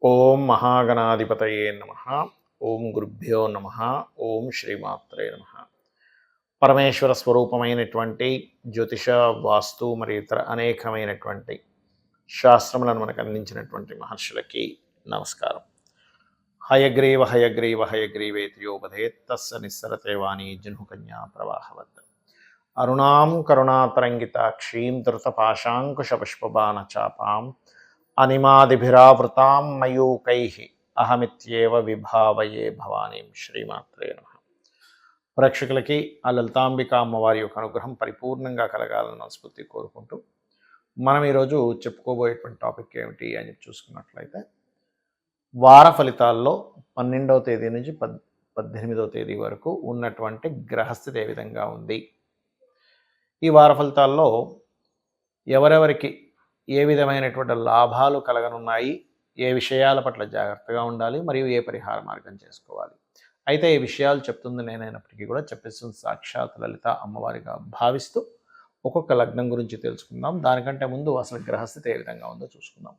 ఓం మహాగణాధిపతయే నమ. ఓం గురుభ్యో నమ. ఓం శ్రీమాత్రే నమ. పరమేశ్వర స్వరూపమైనటువంటి జ్యోతిష, వాస్తు మరియు ఇతర అనేకమైనటువంటి శాస్త్రములను మనకు అందించినటువంటి మహర్షులకి నమస్కారం. హయగ్రీవ హయగ్రీవ హయగ్రీవేతి యోపధేత్ తస్స నిస్సరతే వాణి జహ్నుకన్యా ప్రవాహవత్. అరుణాం కరుణాతరంగితాక్షీం ధృతపాశాంకుశపుష్పబాణ చాపాం అనిమాదిభిరావృతాం మయూకైః అహమిత్యేవ విభావయే భవానీం. శ్రీమాత్రే నమః. ప్రేక్షకులకి ఆ లలితాంబిక అమ్మవారి యొక్క అనుగ్రహం పరిపూర్ణంగా కలగాలని మనస్ఫూర్తి కోరుకుంటూ మనం ఈరోజు చెప్పుకోబోయేటువంటి టాపిక్ ఏమిటి అని చూసుకున్నట్లయితే, వార ఫలితాల్లో 12వ తేదీ నుంచి 18వ తేదీ వరకు ఉన్నటువంటి గ్రహస్థితి ఏ విధంగా ఉంది, ఈ వార ఫలితాల్లో ఎవరెవరికి ఏ విధమైనటువంటి లాభాలు కలగనున్నాయి, ఏ విషయాల పట్ల జాగ్రత్తగా ఉండాలి, మరియు ఏ పరిహార మార్గం చేసుకోవాలి. అయితే ఈ విషయాలు చెప్తుంది నేనైనప్పటికీ కూడా చెప్పేస్తుంది సాక్షాత్ లలిత అమ్మవారిగా భావిస్తూ ఒక్కొక్క లగ్నం గురించి తెలుసుకుందాం. దానికంటే ముందు అసలు గ్రహస్థితి ఏ విధంగా ఉందో చూసుకుందాం.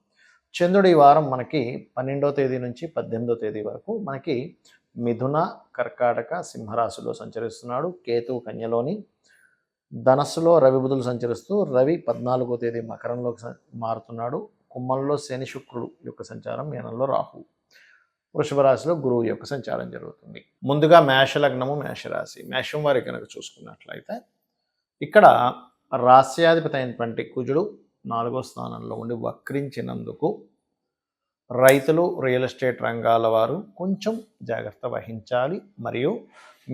చంద్రుడు ఈ వారం మనకి 12వ తేదీ నుంచి 18వ తేదీ వరకు మనకి మిథున, కర్కాటక, సింహరాశిలో సంచరిస్తున్నాడు. కేతువు కన్యలోని, ధనస్సులో రవి బుధులు సంచరిస్తూ, రవి 14వ తేదీ మకరంలోకి మారుతున్నాడు. కుంభంలో శని శుక్రుడు యొక్క సంచారం, మీనంలో రాహు, వృషభ రాశిలో గురువు యొక్క సంచారం జరుగుతుంది. ముందుగా మేషలగ్నము, మేషరాశి. మేషం వారి కనుక చూసుకున్నట్లయితే ఇక్కడ రాస్యాధిపతి అయినటువంటి కుజుడు 4వ స్థానంలో ఉండి వక్రించినందుకు రైతులు, రియల్ ఎస్టేట్ రంగాల వారు కొంచెం జాగ్రత్త వహించాలి, మరియు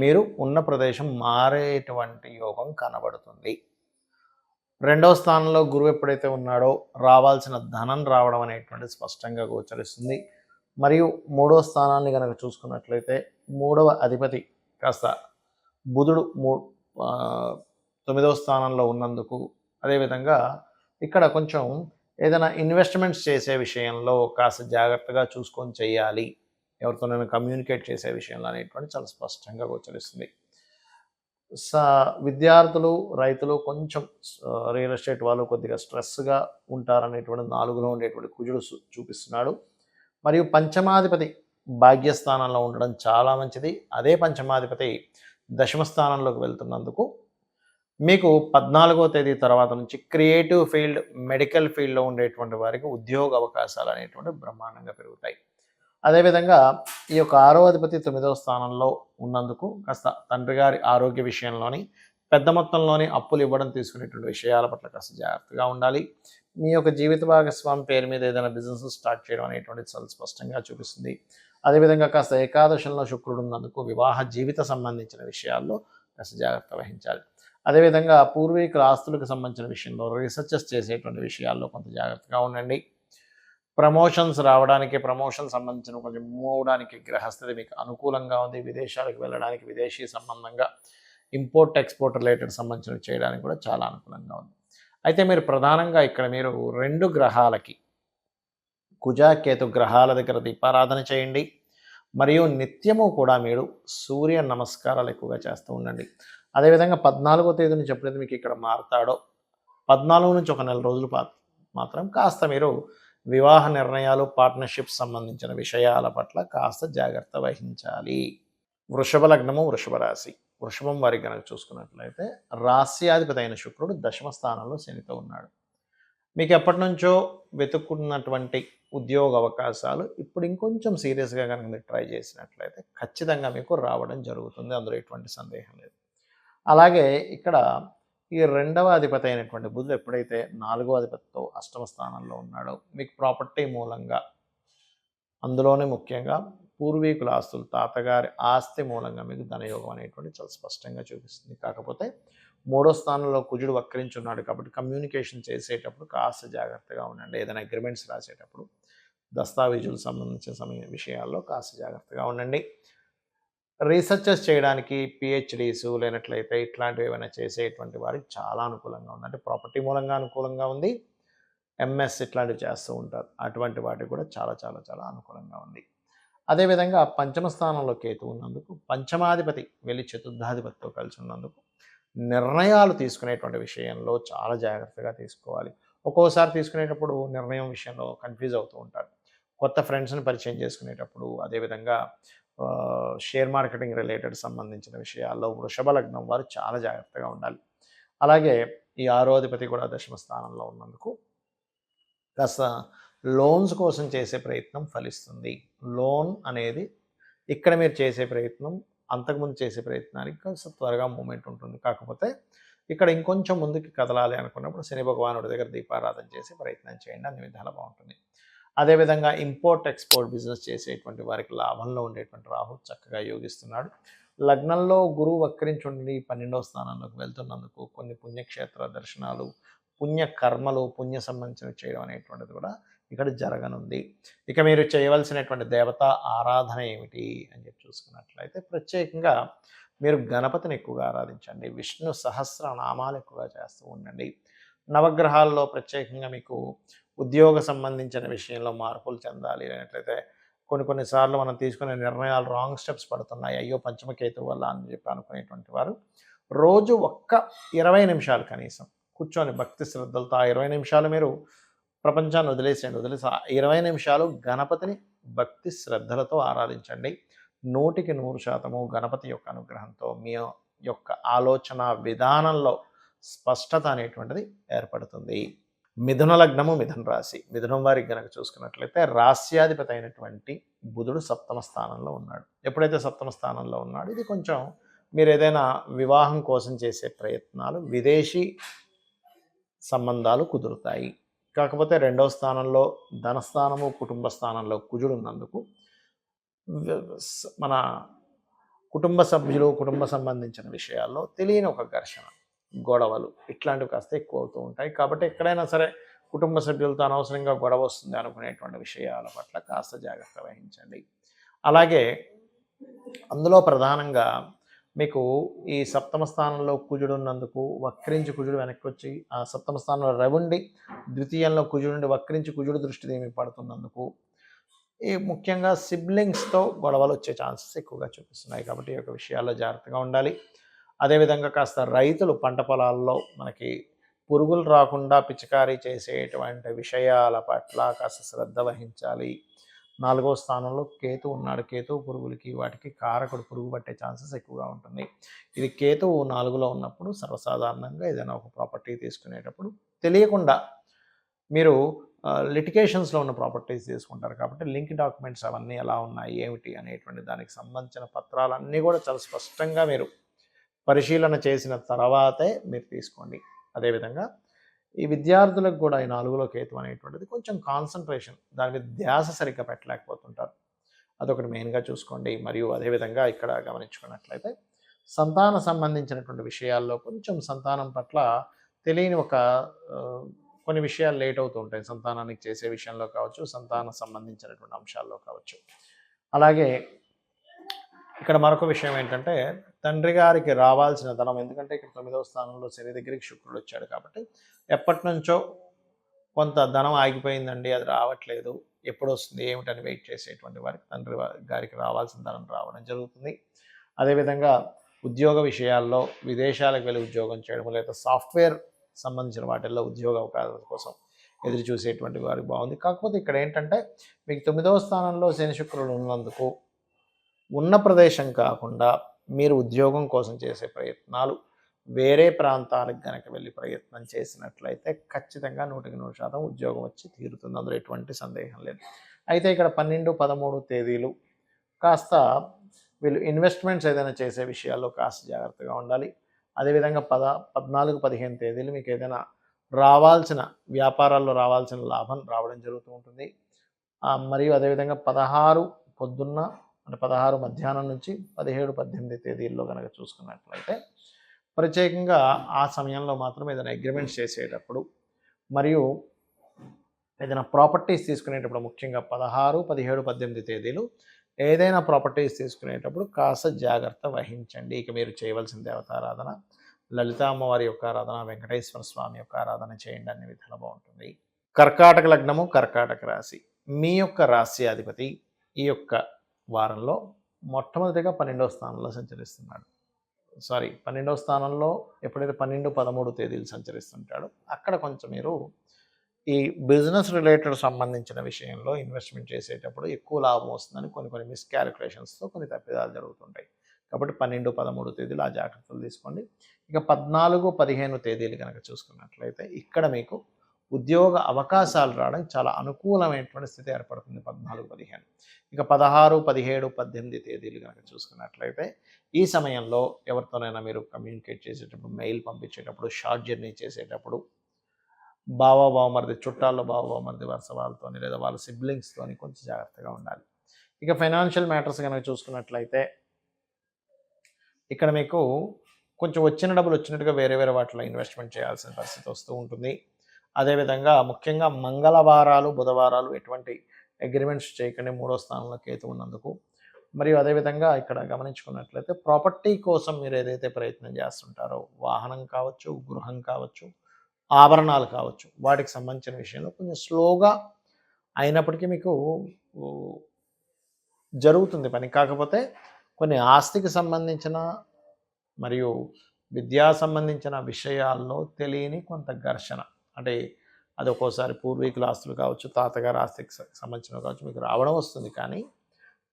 మీరు ఉన్న ప్రదేశం మారేటువంటి యోగం కనబడుతుంది. 2వ స్థానంలో గురువు ఎప్పుడైతే ఉన్నాడో రావాల్సిన ధనం రావడం అనేటువంటి స్పష్టంగా గోచరిస్తుంది. మరియు 3వ స్థానాన్ని కనుక చూసుకున్నట్లయితే 3వ అధిపతి కాస్త బుధుడు 9వ స్థానంలో ఉన్నందుకు, అదేవిధంగా ఇక్కడ కొంచెం ఏదైనా ఇన్వెస్ట్మెంట్స్ చేసే విషయంలో కాస్త జాగ్రత్తగా చూసుకొని చేయాలి, ఎవరితోనైనా కమ్యూనికేట్ చేసే విషయంలో అనేటువంటి చాలా స్పష్టంగా గోచరిస్తుంది. విద్యార్థులు, రైతులు కొంచెం, రియల్ ఎస్టేట్ వాళ్ళు కొద్దిగా స్ట్రెస్గా ఉంటారనేటువంటి 4లో ఉండేటువంటి కుజుడు చూపిస్తున్నాడు. మరియు పంచమాధిపతి భాగ్యస్థానంలో ఉండడం చాలా మంచిది. అదే పంచమాధిపతి దశమ స్థానంలోకి వెళ్తున్నందుకు మీకు 14వ తేదీ తర్వాత నుంచి క్రియేటివ్ ఫీల్డ్, మెడికల్ ఫీల్డ్లో ఉండేటువంటి వారికి ఉద్యోగ అవకాశాలు అనేటువంటి బ్రహ్మాండంగా పెరుగుతాయి. అదేవిధంగా ఈ యొక్క 6వ అధిపతి 9వ స్థానంలో ఉన్నందుకు కాస్త తండ్రి గారి ఆరోగ్య విషయంలోని, పెద్ద మొత్తంలోని అప్పులు ఇవ్వడం, తీసుకునేటువంటి విషయాల పట్ల కాస్త జాగ్రత్తగా ఉండాలి. మీ యొక్క జీవిత భాగస్వామి పేరు మీద ఏదైనా బిజినెస్ స్టార్ట్ చేయడం అనేటువంటిది చాలా స్పష్టంగా చూపిస్తుంది. అదేవిధంగా కాస్త ఏకాదశంలో శుక్రుడు ఉన్నందుకు వివాహ జీవిత సంబంధించిన విషయాల్లో కాస్త జాగ్రత్త వహించాలి. అదేవిధంగా పూర్వీకుల ఆస్తులకు సంబంధించిన విషయంలో రీసెర్చెస్ చేసేటువంటి విషయాల్లో కొంత జాగ్రత్తగా ఉండండి. ప్రమోషన్స్ రావడానికి, ప్రమోషన్ సంబంధించిన కొంచెం మూవ్ అవడానికి గ్రహస్థితి మీకు అనుకూలంగా ఉంది. విదేశాలకు వెళ్ళడానికి, విదేశీ సంబంధంగా ఇంపోర్ట్ ఎక్స్పోర్ట్ రిలేటెడ్ సంబంధించినవి చేయడానికి కూడా చాలా అనుకూలంగా ఉంది. అయితే మీరు ప్రధానంగా ఇక్కడ మీరు 2 గ్రహాలకి, కుజ, కేతు గ్రహాల దగ్గర దీపారాధన చేయండి. మరియు నిత్యము కూడా మీరు సూర్య నమస్కారాలు ఎక్కువగా చేస్తూ ఉండండి. అదేవిధంగా 14వ తేదీ నుంచి ఎప్పుడైతే మీకు ఇక్కడ మారుతాడో 14 నుంచి ఒక నెల రోజులు మాత్రం కాస్త మీరు వివాహ నిర్ణయాలు, పార్ట్నర్షిప్స్ సంబంధించిన విషయాల పట్ల కాస్త జాగ్రత్త వహించాలి. వృషభ లగ్నము, వృషభ రాశి. వృషభం వారికి కనుక చూసుకున్నట్లయితే రాస్యాధిపతి అయిన శుక్రుడు దశమ స్థానంలో శనితో ఉన్నాడు. మీకు ఎప్పటి నుంచో వెతుక్కున్నటువంటి ఉద్యోగ అవకాశాలు ఇప్పుడు ఇంకొంచెం సీరియస్గా కనుక మీరు ట్రై చేసినట్లయితే ఖచ్చితంగా మీకు రావడం జరుగుతుంది, అందులో ఎటువంటి సందేహం లేదు. అలాగే ఇక్కడ ఈ 2వ అధిపతి అయినటువంటి బుధుడు ఎప్పుడైతే 4వ అధిపతితో అష్టమ స్థానంలో ఉన్నాడో మీకు ప్రాపర్టీ మూలంగా, అందులోనే ముఖ్యంగా పూర్వీకుల ఆస్తులు, తాతగారి ఆస్తి మూలంగా మీకు ధనయోగం అనేటువంటి చాలా స్పష్టంగా చూపిస్తుంది. కాకపోతే 3వ స్థానంలో కుజుడు వక్రించున్నాడు కాబట్టి కమ్యూనికేషన్ చేసేటప్పుడు కాస్త జాగ్రత్తగా ఉండండి. ఏదైనా అగ్రిమెంట్స్ రాసేటప్పుడు, దస్తావేజులకు సంబంధించిన విషయాల్లో కాస్త జాగ్రత్తగా ఉండండి. రీసెర్చెస్ చేయడానికి, పిహెచ్డీస్ లేనట్లయితే ఇట్లాంటివి ఏమైనా చేసేటువంటి వారికి చాలా అనుకూలంగా ఉంది. అంటే ప్రాపర్టీ మూలంగా అనుకూలంగా ఉంది. ఎంఎస్ ఇట్లాంటివి చేస్తూ ఉంటారు, అటువంటి వాటికి కూడా చాలా చాలా చాలా అనుకూలంగా ఉంది. అదేవిధంగా పంచమ స్థానంలో కేతు ఉన్నందుకు, పంచమాధిపతి వెళ్ళి చతుర్థాధిపతితో కలిసి ఉన్నందుకు నిర్ణయాలు తీసుకునేటువంటి విషయంలో చాలా జాగ్రత్తగా తీసుకోవాలి. ఒక్కోసారి తీసుకునేటప్పుడు నిర్ణయం విషయంలో కన్ఫ్యూజ్ అవుతూ ఉంటారు. కొత్త ఫ్రెండ్స్ని పరిచయం చేసుకునేటప్పుడు, అదేవిధంగా షేర్ మార్కెటింగ్ రిలేటెడ్ సంబంధించిన విషయాల్లో వృషభ లగ్నం వారు చాలా జాగ్రత్తగా ఉండాలి. అలాగే ఈ 6వ అధిపతి కూడా దశమ స్థానంలో ఉన్నందుకు కాస్త లోన్స్ కోసం చేసే ప్రయత్నం ఫలిస్తుంది. లోన్ అనేది ఇక్కడ మీరు చేసే ప్రయత్నం అంతకుముందు చేసే ప్రయత్నానికి కాస్త త్వరగా మూమెంట్ ఉంటుంది. కాకపోతే ఇక్కడ ఇంకొంచెం ముందుకు కదలాలి అనుకున్నప్పుడు శని భగవానుడి దగ్గర దీపారాధన చేసి ప్రయత్నం చేయండి. అన్ని విధాలా బాగుంటుంది. అదేవిధంగా ఇంపోర్ట్ ఎక్స్పోర్ట్ బిజినెస్ చేసేటువంటి వారికి లాభంలో ఉండేటువంటి రాహు చక్కగా యోగిస్తున్నాడు. లగ్నంలో గురువు వక్రించి ఉండి 12వ స్థానంలోకి వెళ్తున్నందుకు కొన్ని పుణ్యక్షేత్ర దర్శనాలు, పుణ్య కర్మలు, పుణ్య సంబంధించినవి చేయడం అనేటువంటిది కూడా ఇక్కడ జరగనుంది. ఇక మీరు చేయవలసినటువంటి దేవతా ఆరాధన ఏమిటి అని చెప్పి చూసుకున్నట్లయితే ప్రత్యేకంగా మీరు గణపతిని ఎక్కువగా ఆరాధించండి. విష్ణు సహస్రనామాలు ఎక్కువగా చేస్తూ ఉండండి. నవగ్రహాల్లో ప్రత్యేకంగా మీకు ఉద్యోగ సంబంధించిన విషయంలో మార్పులు చెందాలి అనేట్లయితే కొన్నిసార్లు మనం తీసుకునే నిర్ణయాలు రాంగ్ స్టెప్స్ పడుతున్నాయి, అయ్యో పంచమకేతు వల్ల అని చెప్పి అనుకునేటువంటి వారు రోజు ఒక్క 20 నిమిషాలు కనీసం కూర్చొని భక్తి శ్రద్ధలతో ఆ 20 నిమిషాలు మీరు ప్రపంచాన్ని వదిలేసి ఆ 20 నిమిషాలు గణపతిని భక్తి శ్రద్ధలతో ఆరాధించండి. 100% గణపతి యొక్క అనుగ్రహంతో మీ యొక్క ఆలోచన విధానంలో స్పష్టత అనేటువంటిది ఏర్పడుతుంది. మిథున లగ్నము, మిథున రాశి. మిథునం వారికి కనుక చూసుకున్నట్లయితే రాస్యాధిపతి అయినటువంటి బుధుడు 7వ స్థానంలో ఉన్నాడు. ఎప్పుడైతే 7వ స్థానంలో ఉన్నాడు, ఇది కొంచెం మీరు ఏదైనా వివాహం కోసం చేసే ప్రయత్నాలు, విదేశీ సంబంధాలు కుదురుతాయి. కాకపోతే 2వ స్థానంలో ధనస్థానము, కుటుంబ స్థానంలో కుజుడు ఉన్నందుకు మన కుటుంబ సభ్యులు, కుటుంబ సంబంధించిన విషయాల్లో తెలియని ఒక ఘర్షణ, గొడవలు ఇట్లాంటివి కాస్త ఎక్కువ అవుతూ ఉంటాయి. కాబట్టి ఎక్కడైనా సరే కుటుంబ సభ్యులతో అనవసరంగా గొడవ వస్తుంది అనుకునేటువంటి విషయాల పట్ల కాస్త జాగ్రత్త వహించండి. అలాగే అందులో ప్రధానంగా మీకు ఈ 7వ స్థానంలో కుజుడు ఉన్నందుకు వక్రించి కుజుడు వెనక్కి వచ్చి ఆ 7వ స్థానంలో రవుండి ద్వితీయంలో కుజుడు వక్రించి కుజుడు దృష్టి దీనికి పడుతున్నందుకు ఈ ముఖ్యంగా సిబ్లింగ్స్తో గొడవలు వచ్చే ఛాన్సెస్ ఎక్కువగా చూపిస్తున్నాయి. కాబట్టి ఈ యొక్క విషయాల్లో జాగ్రత్తగా ఉండాలి. అదేవిధంగా కాస్త రైతులు పంట పొలాల్లో మనకి పురుగులు రాకుండా పిచికారీ చేసేటువంటి విషయాల పట్ల కాస్త శ్రద్ధ వహించాలి. 4వ స్థానంలో కేతు ఉన్నాడు. కేతు పురుగులకి వాటికి కారకుడు, పురుగు పట్టే ఛాన్సెస్ ఎక్కువగా ఉంటుంది. ఇది కేతువు 4లో ఉన్నప్పుడు సర్వసాధారణంగా ఏదైనా ఒక ప్రాపర్టీ తీసుకునేటప్పుడు తెలియకుండా మీరు లిటిగేషన్స్లో ఉన్న ప్రాపర్టీస్ తీసుకుంటారు. కాబట్టి లింక్ డాక్యుమెంట్స్ అవన్నీ ఎలా ఉన్నాయి ఏమిటి అనేటువంటి దానికి సంబంధించిన పత్రాలన్నీ కూడా చాలా స్పష్టంగా మీరు పరిశీలన చేసిన తర్వాతే మీరు తీసుకోండి. అదేవిధంగా ఈ విద్యార్థులకు కూడా ఈ 4లో కేతు అనేటువంటిది కొంచెం కాన్సన్ట్రేషన్, దాని మీద ధ్యాస సరిగ్గా పెట్టలేకపోతుంటారు. అదొకటి మెయిన్గా చూసుకోండి. మరియు అదేవిధంగా ఇక్కడ గమనించుకున్నట్లయితే సంతాన సంబంధించినటువంటి విషయాల్లో కొంచెం సంతానం పట్ల తెలియని ఒక కొన్ని విషయాలు లేట్ అవుతూ ఉంటాయి. సంతానానికి చేసే విషయంలో కావచ్చు, సంతానం సంబంధించినటువంటి అంశాల్లో కావచ్చు. అలాగే ఇక్కడ మరొక విషయం ఏంటంటే తండ్రి గారికి రావాల్సిన ధనం, ఎందుకంటే ఇక్కడ 9వ స్థానంలో శని దగ్గరికి శుక్రుడు వచ్చాడు కాబట్టి ఎప్పటి నుంచో కొంత ధనం ఆగిపోయిందండి, అది రావట్లేదు, ఎప్పుడు వస్తుంది ఏమిటని వెయిట్ చేసేటువంటి వారికి తండ్రి గారికి రావాల్సిన ధనం రావడం జరుగుతుంది. అదేవిధంగా ఉద్యోగ విషయాల్లో విదేశాలకు వెళ్ళి ఉద్యోగం చేయడం, లేదా సాఫ్ట్వేర్ సంబంధించిన వాటిల్లో ఉద్యోగ అవకాశాల కోసం ఎదురు చూసేటువంటి వారికి బాగుంది. కాకపోతే ఇక్కడ ఏంటంటే మీకు 9వ స్థానంలో శని శుక్రుడు ఉన్నందుకు ఉన్న ప్రదేశం కాకుండా మీరు ఉద్యోగం కోసం చేసే ప్రయత్నాలు వేరే ప్రాంతాలకు కనుక వెళ్ళి ప్రయత్నం చేసినట్లయితే ఖచ్చితంగా 100% ఉద్యోగం వచ్చి తీరుతుంది. అందులో ఎటువంటి సందేహం లేదు. అయితే ఇక్కడ 12, 13 తేదీలు కాస్త వీళ్ళు ఇన్వెస్ట్మెంట్స్ ఏదైనా చేసే విషయాల్లో కాస్త జాగ్రత్తగా ఉండాలి. అదేవిధంగా 14, 15 తేదీలు మీకు ఏదైనా రావాల్సిన వ్యాపారాల్లో రావాల్సిన లాభం రావడం జరుగుతూ ఉంటుంది. మరియు అదేవిధంగా 16 పొద్దున్న అంటే 16 మధ్యాహ్నం నుంచి 17, 18 తేదీల్లో కనుక చూసుకున్నట్లయితే ప్రత్యేకంగా ఆ సమయంలో మాత్రం ఏదైనా అగ్రిమెంట్స్ చేసేటప్పుడు మరియు ఏదైనా ప్రాపర్టీస్ తీసుకునేటప్పుడు ముఖ్యంగా 16, 17, 18 తేదీలు ఏదైనా ప్రాపర్టీస్ తీసుకునేటప్పుడు కాస్త జాగ్రత్త వహించండి. ఇక మీరు చేయవలసిన దేవతారాధన లలితా అమ్మవారి యొక్క ఆరాధన, వెంకటేశ్వర స్వామి యొక్క ఆరాధన చేయండి. అన్ని విధాలు బాగుంటుంది. కర్కాటక లగ్నము, కర్కాటక రాశి. మీ యొక్క రాశ్యాధిపతి ఈ యొక్క వారంలో మొట్టమొదటిగా 12వ స్థానంలో సంచరిస్తున్నాడు. 12వ స్థానంలో ఎప్పుడైతే 12, 13 తేదీలు సంచరిస్తుంటాడో అక్కడ కొంచెం మీరు ఈ బిజినెస్ రిలేటెడ్ సంబంధించిన విషయంలో ఇన్వెస్ట్మెంట్ చేసేటప్పుడు ఎక్కువ లాభం వస్తుందని కొన్ని కొన్ని మిస్‌క్యాలిక్యులేషన్స్‌తో కొన్ని తప్పిదాలు జరుగుతుంటాయి. కాబట్టి 12, 13 తేదీలు ఆ జాగ్రత్తలు తీసుకోండి. ఇక 14, 15 తేదీలు గనక చూసుకున్నట్లయితే ఇక్కడ మీకు ఉద్యోగ అవకాశాలు రావడానికి చాలా అనుకూలమైనటువంటి స్థితి ఏర్పడుతుంది 14, 15. ఇక 16, 17, 18 తేదీలు గనక చూసుకున్నట్లయితే ఈ సమయంలో ఎవరితోనైనా మీరు కమ్యూనికేట్ చేసేటప్పుడు, మెయిల్ పంపించేటప్పుడు, షార్ట్ జర్నీ చేసేటప్పుడు బావమరిది చుట్టాల్లో బావమరిది వరుస వాళ్ళతోని లేదా వాళ్ళ సిబ్లింగ్స్‌తోని కొంచెం జాగ్రత్తగా ఉండాలి. ఇక ఫైనాన్షియల్ మ్యాటర్స్ గనక చూసుకున్నట్లయితే ఇక్కడ మీకు కొంచెం వచ్చిన డబ్బులు వచ్చినట్టుగా వేరే వేరే వాటిలో ఇన్వెస్ట్మెంట్ చేయాల్సిన పరిస్థితి వస్తూ ఉంటుంది. అదేవిధంగా ముఖ్యంగా మంగళవారాలు, బుధవారాలు ఎటువంటి అగ్రిమెంట్స్ చేయకండి, 3వ స్థానంలో కేతు ఉన్నందుకు. మరియు అదేవిధంగా ఇక్కడ గమనించుకున్నట్లయితే ప్రాపర్టీ కోసం మీరు ఏదైతే ప్రయత్నం చేస్తుంటారో వాహనం కావచ్చు, గృహం కావచ్చు, ఆభరణాలు కావచ్చు, వాటికి సంబంధించిన విషయంలో కొంచెం స్లోగా అయినప్పటికీ మీకు జరుగుతుంది పని. కాకపోతే కొన్ని ఆస్తికి సంబంధించిన మరియు విద్యా సంబంధించిన విషయాల్లో తెలియని కొంత ఘర్షణ, అంటే అది ఒక్కోసారి పూర్వీకుల ఆస్తులు కావచ్చు, తాతగారి ఆస్తికి సంబంధించినవి కావచ్చు, మీకు రావడం వస్తుంది. కానీ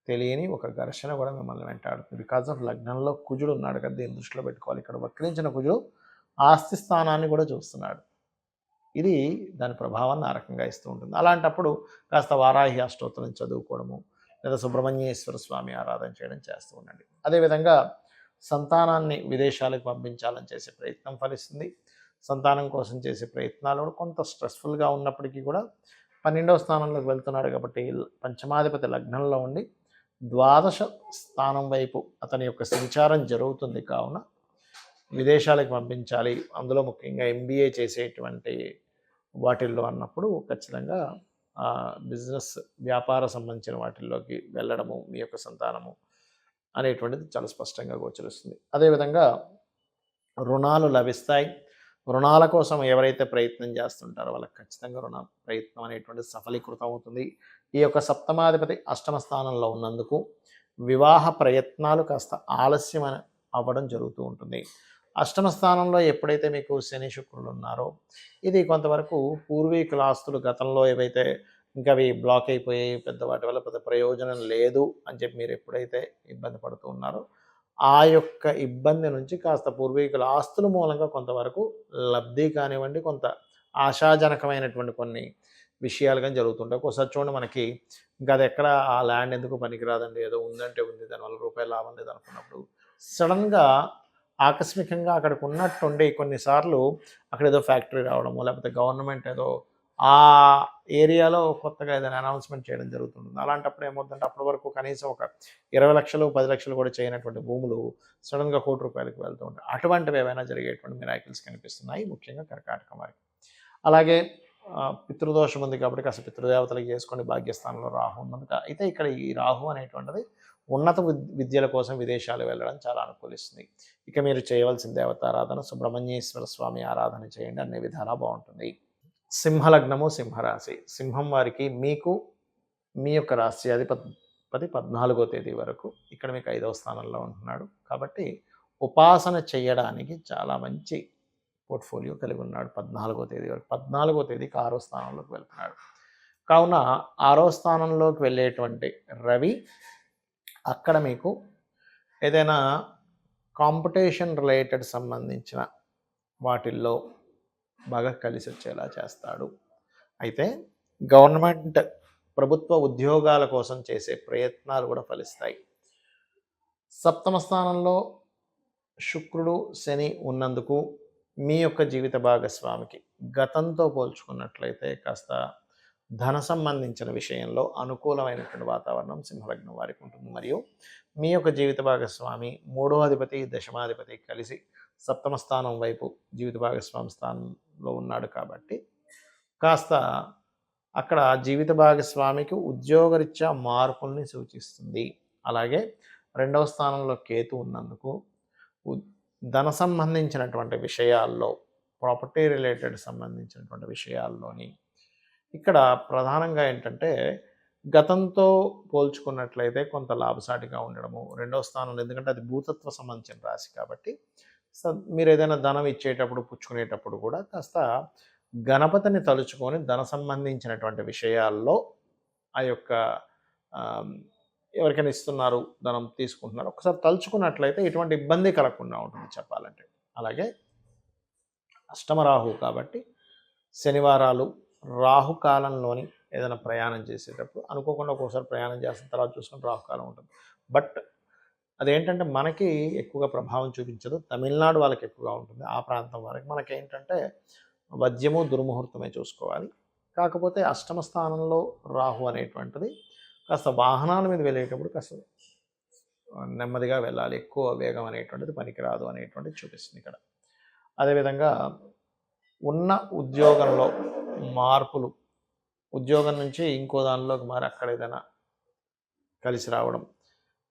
తెలియని ఒక ఘర్షణ కూడా మిమ్మల్ని వెంటాడుతుంది. బికాజ్ ఆఫ్ లగ్నంలో కుజుడు ఉన్నాడు కదా, దీన్ని దృష్టిలో పెట్టుకోవాలి. ఇక్కడ వక్రించిన కుజుడు ఆస్తి స్థానాన్ని కూడా చూస్తున్నాడు. ఇది దాని ప్రభావాన్ని ఆ రకంగా ఇస్తూ ఉంటుంది. అలాంటప్పుడు కాస్త వారాహి అష్టోత్తరం చదువుకోవడము లేదా సుబ్రహ్మణ్యేశ్వర స్వామి ఆరాధన చేయడం చేస్తూ ఉండండి. అదేవిధంగా సంతానాన్ని విదేశాలకు పంపించాలని చేసే ప్రయత్నం ఫలిస్తుంది. సంతానం కోసం చేసే ప్రయత్నాలు కూడా కొంత స్ట్రెస్ఫుల్గా ఉన్నప్పటికీ కూడా 12వ స్థానంలోకి వెళ్తున్నాడు కాబట్టి పంచమాధిపతి లగ్నంలో ఉండి ద్వాదశ స్థానం వైపు అతని యొక్క సంచారం జరుగుతుంది. కావున విదేశాలకు పంపించాలి, అందులో ముఖ్యంగా ఎంబీఏ చేసేటువంటి వాటిల్లో అన్నప్పుడు ఖచ్చితంగా బిజినెస్ వ్యాపార సంబంధించిన వాటిల్లోకి వెళ్ళడము మీ యొక్క సంతానము అనేటువంటిది చాలా స్పష్టంగా గోచరిస్తుంది. అదేవిధంగా రుణాలు లభిస్తాయి. రుణాల కోసం ఎవరైతే ప్రయత్నం చేస్తుంటారో వాళ్ళకి ఖచ్చితంగా రుణ ప్రయత్నం అనేటువంటిది సఫలీకృతం అవుతుంది. ఈ యొక్క సప్తమాధిపతి అష్టమ స్థానంలో ఉన్నందుకు వివాహ ప్రయత్నాలు కాస్త ఆలస్యం అవ్వడం జరుగుతూ ఉంటుంది. అష్టమ స్థానంలో ఎప్పుడైతే మీకు శని శుక్రులు ఉన్నారో ఇది కొంతవరకు పూర్వీకుల ఆస్తులు గతంలో ఏవైతే ఇంకా అవి బ్లాక్ అయిపోయాయి, పెద్ద వాటి వల్ల పెద్ద ప్రయోజనం లేదు అని చెప్పి మీరు ఎప్పుడైతే ఇబ్బంది పడుతూ ఉన్నారో ఆ యొక్క ఇబ్బంది నుంచి కాస్త పూర్వీకుల ఆస్తుల మూలంగా కొంతవరకు లబ్ధి కానివ్వండి, కొంత ఆశాజనకమైనటువంటి కొన్ని విషయాలు కానీ జరుగుతుంటాయి. ఒక్కోసారి చూడండి మనకి ఇంకా అది ఎక్కడ ఆ ల్యాండ్ ఎందుకు పనికిరాదండి, ఏదో ఉందంటే ఉంది, దానివల్ల రూపాయలు లాభం లేదు అనుకున్నప్పుడు సడన్గా ఆకస్మికంగా అక్కడికి ఉన్నట్టుండి కొన్నిసార్లు అక్కడ ఏదో ఫ్యాక్టరీ రావడము లేకపోతే గవర్నమెంట్ ఏదో ఆ ఏరియాలో కొత్తగా ఏదైనా అనౌన్స్మెంట్ చేయడం జరుగుతుంది. అలాంటప్పుడు ఏమవుతుందంటే అప్పటి వరకు కనీసం ఒక 20 లక్షలు 10 లక్షలు కూడా చేయనటువంటి భూములు సడన్గా ₹1,00,00,000కి వెళ్తూ ఉంటాయి. అటువంటివి ఏవైనా జరిగేటువంటి మిరాకిల్స్ కనిపిస్తున్నాయి ముఖ్యంగా కర్కాటకం వారికి. అలాగే పితృదోషం ఉంది కాబట్టి కాస్త పితృదేవతలకు చేసుకోండి. భాగ్యస్థానంలో రాహు ఉన్నది. అయితే ఇక్కడ ఈ రాహు అనేటువంటిది ఉన్నత విద్యల కోసం విదేశాలు వెళ్ళడం చాలా అనుకూలిస్తుంది. ఇక మీరు చేయవలసిన దేవతారాధన సుబ్రహ్మణ్యేశ్వర స్వామి ఆరాధన చేయండి, అన్ని విధాలా బాగుంటుంది. సింహలగ్నము, సింహరాశి. సింహం వారికి మీకు మీ యొక్క రాశి అధిపతి 14వ తేదీ వరకు ఇక్కడ మీకు 5వ స్థానంలో ఉంటున్నాడు. కాబట్టి ఉపాసన చేయడానికి చాలా మంచి పోర్ట్ఫోలియో కలిగి ఉన్నాడు 14వ తేదీ వరకు. 14వ తేదీకి 6వ స్థానంలోకి వెళ్తున్నాడు. కావున 6వ స్థానంలోకి వెళ్ళేటువంటి రవి అక్కడ మీకు ఏదైనా కాంపిటీషన్ రిలేటెడ్ సంబంధించిన వాటిల్లో బాగా కలిసి వచ్చేలా చేస్తాడు. అయితే గవర్నమెంట్ ప్రభుత్వ ఉద్యోగాల కోసం చేసే ప్రయత్నాలు కూడా ఫలిస్తాయి. సప్తమ స్థానంలో శుక్రుడు శని ఉన్నందుకు మీ యొక్క జీవిత భాగస్వామికి గతంతో పోల్చుకున్నట్లయితే కాస్త ధన సంబంధించిన విషయంలో అనుకూలమైనటువంటి వాతావరణం సింహలగ్నం వారికి ఉంటుంది. మరియు మీ యొక్క జీవిత భాగస్వామి 3వ అధిపతి దశమాధిపతి కలిసి సప్తమ స్థానం వైపు జీవిత భాగస్వామి స్థానంలో ఉన్నాడు కాబట్టి కాస్త అక్కడ జీవిత భాగస్వామికి ఉద్యోగరీత్యా మార్పుల్ని సూచిస్తుంది. అలాగే 2వ స్థానంలో కేతు ఉన్నందుకు ధన సంబంధించినటువంటి విషయాల్లో ప్రాపర్టీ రిలేటెడ్ సంబంధించినటువంటి విషయాల్లోని ఇక్కడ ప్రధానంగా ఏంటంటే గతంతో పోల్చుకున్నట్లయితే కొంత లాభసాటిగా ఉండడము 2వ స్థానంలో, ఎందుకంటే అది భూతత్వ సంబంధించిన రాశి కాబట్టి మీరు ఏదైనా ధనం ఇచ్చేటప్పుడు పుచ్చుకునేటప్పుడు కూడా కాస్త గణపతిని తలుచుకొని ధన సంబంధించినటువంటి విషయాల్లో ఆ యొక్క ఆమ్, ఎవరికైనా ఇస్తున్నారు, ధనం తీసుకుంటున్నారు, ఒకసారి తలుచుకున్నట్లయితే ఎటువంటి ఇబ్బంది కలగకుండా ఉంటుంది చెప్పాలంటే. అలాగే అష్టమ రాహు కాబట్టి శనివారాలు రాహుకాలంలోని ఏదైనా ప్రయాణం చేసేటప్పుడు అనుకోకుండా ఒక్కోసారి ప్రయాణం చేసిన తర్వాత చూసుకుని రాహుకాలం ఉంటుంది. బట్ అదేంటంటే మనకి ఎక్కువగా ప్రభావం చూపించదు, తమిళనాడు వాళ్ళకి ఎక్కువగా ఉంటుంది. ఆ ప్రాంతం వారికి మనకేంటంటే వద్యము దుర్ముహూర్తమే చూసుకోవాలి. కాకపోతే అష్టమ స్థానంలో రాహు అనేటువంటిది కాస్త వాహనాల మీద వెళ్ళేటప్పుడు కాస్త నెమ్మదిగా వెళ్ళాలి, ఎక్కువ వేగం అనేటువంటిది పనికిరాదు అనేటువంటిది చూపిస్తుంది ఇక్కడ. అదేవిధంగా ఉన్న ఉద్యోగంలో మార్పులు, ఉద్యోగం నుంచి ఇంకో దానిలోకి మారి అక్కడ ఏదైనా కలిసి రావడం,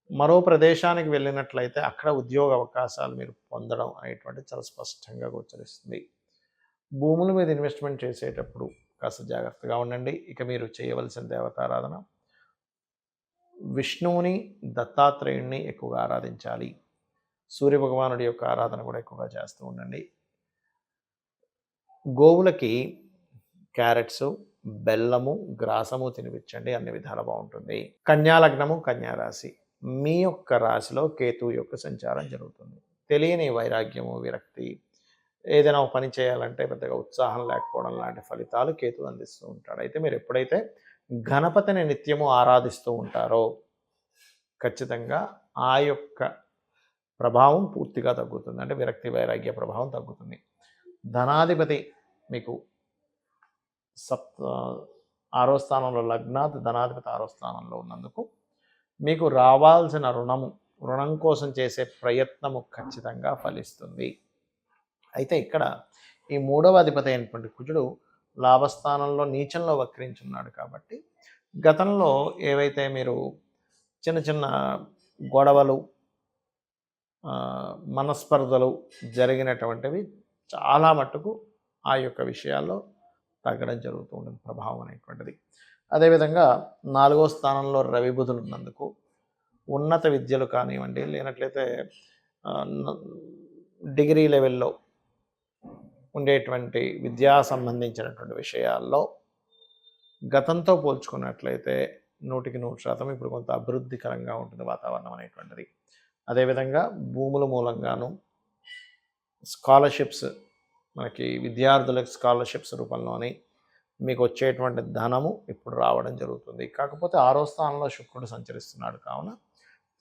మరో ప్రదేశానికి వెళ్ళినట్లయితే అక్కడ ఉద్యోగ అవకాశాలు మీరు పొందడం అనేటువంటిది చాలా స్పష్టంగా గోచరిస్తుంది. భూముల మీద ఇన్వెస్ట్మెంట్ చేసేటప్పుడు కాస్త జాగ్రత్తగా ఉండండి. ఇక మీరు చేయవలసిన దేవతారాధన విష్ణువుని, దత్తాత్రేయుణ్ణి ఎక్కువగా ఆరాధించాలి. సూర్యభగవానుడి యొక్క ఆరాధన కూడా ఎక్కువగా చేస్తూ ఉండండి. గోవులకి క్యారెట్స్, బెల్లము, గ్రాసము తినిపించండి, అన్ని విధాలు బాగుంటుంది. కన్యాలగ్నము, కన్యారాశి, మీ యొక్క రాశిలో కేతువు యొక్క సంచారం జరుగుతుంది. తెలియని వైరాగ్యము, విరక్తి, ఏదైనా పని చేయాలంటే పెద్దగా ఉత్సాహం లేకపోవడం లాంటి ఫలితాలు కేతువు అందిస్తూ ఉంటాడు. అయితే మీరు ఎప్పుడైతే గణపతిని నిత్యము ఆరాధిస్తూ ఉంటారో ఖచ్చితంగా ఆ యొక్క ప్రభావం పూర్తిగా తగ్గుతుంది. అంటే విరక్తి వైరాగ్య ప్రభావం తగ్గుతుంది. ధనాధిపతి మీకు ఆరో స్థానంలో లగ్నాత్ ధనాధిపతి ఆరో స్థానంలో ఉన్నందుకు మీకు రావాల్సిన రుణం కోసం చేసే ప్రయత్నము ఖచ్చితంగా ఫలిస్తుంది. అయితే ఇక్కడ ఈ మూడవ అధిపతి అయినటువంటి కుజుడు లాభస్థానంలో నీచంలో వక్రించున్నాడు కాబట్టి గతంలో ఏవైతే మీరు చిన్న చిన్న గొడవలు, మనస్పర్ధలు జరిగినటువంటివి చాలా మట్టుకు ఆ యొక్క విషయాల్లో తగ్గడం జరుగుతూ ఉంటుంది ప్రభావం అనేటువంటిది. అదేవిధంగా 4వ స్థానంలో రవి బుధులు ఉన్నందుకు ఉన్నత విద్యలు కానివ్వండి, లేనట్లయితే డిగ్రీ లెవెల్లో ఉండేటువంటి విద్యా సంబంధించినటువంటి విషయాల్లో గతంతో పోల్చుకున్నట్లయితే 100% ఇప్పుడు కొంత అభివృద్ధికరంగా ఉంటుంది వాతావరణం అనేటువంటిది. అదేవిధంగా భూముల మూలంగాను స్కాలర్షిప్స్, మనకి విద్యార్థులకు స్కాలర్షిప్స్ రూపంలోని మీకు వచ్చేటువంటి ధనము ఇప్పుడు రావడం జరుగుతుంది. కాకపోతే 6వ స్థానంలో శుక్రుడు సంచరిస్తున్నాడు కావున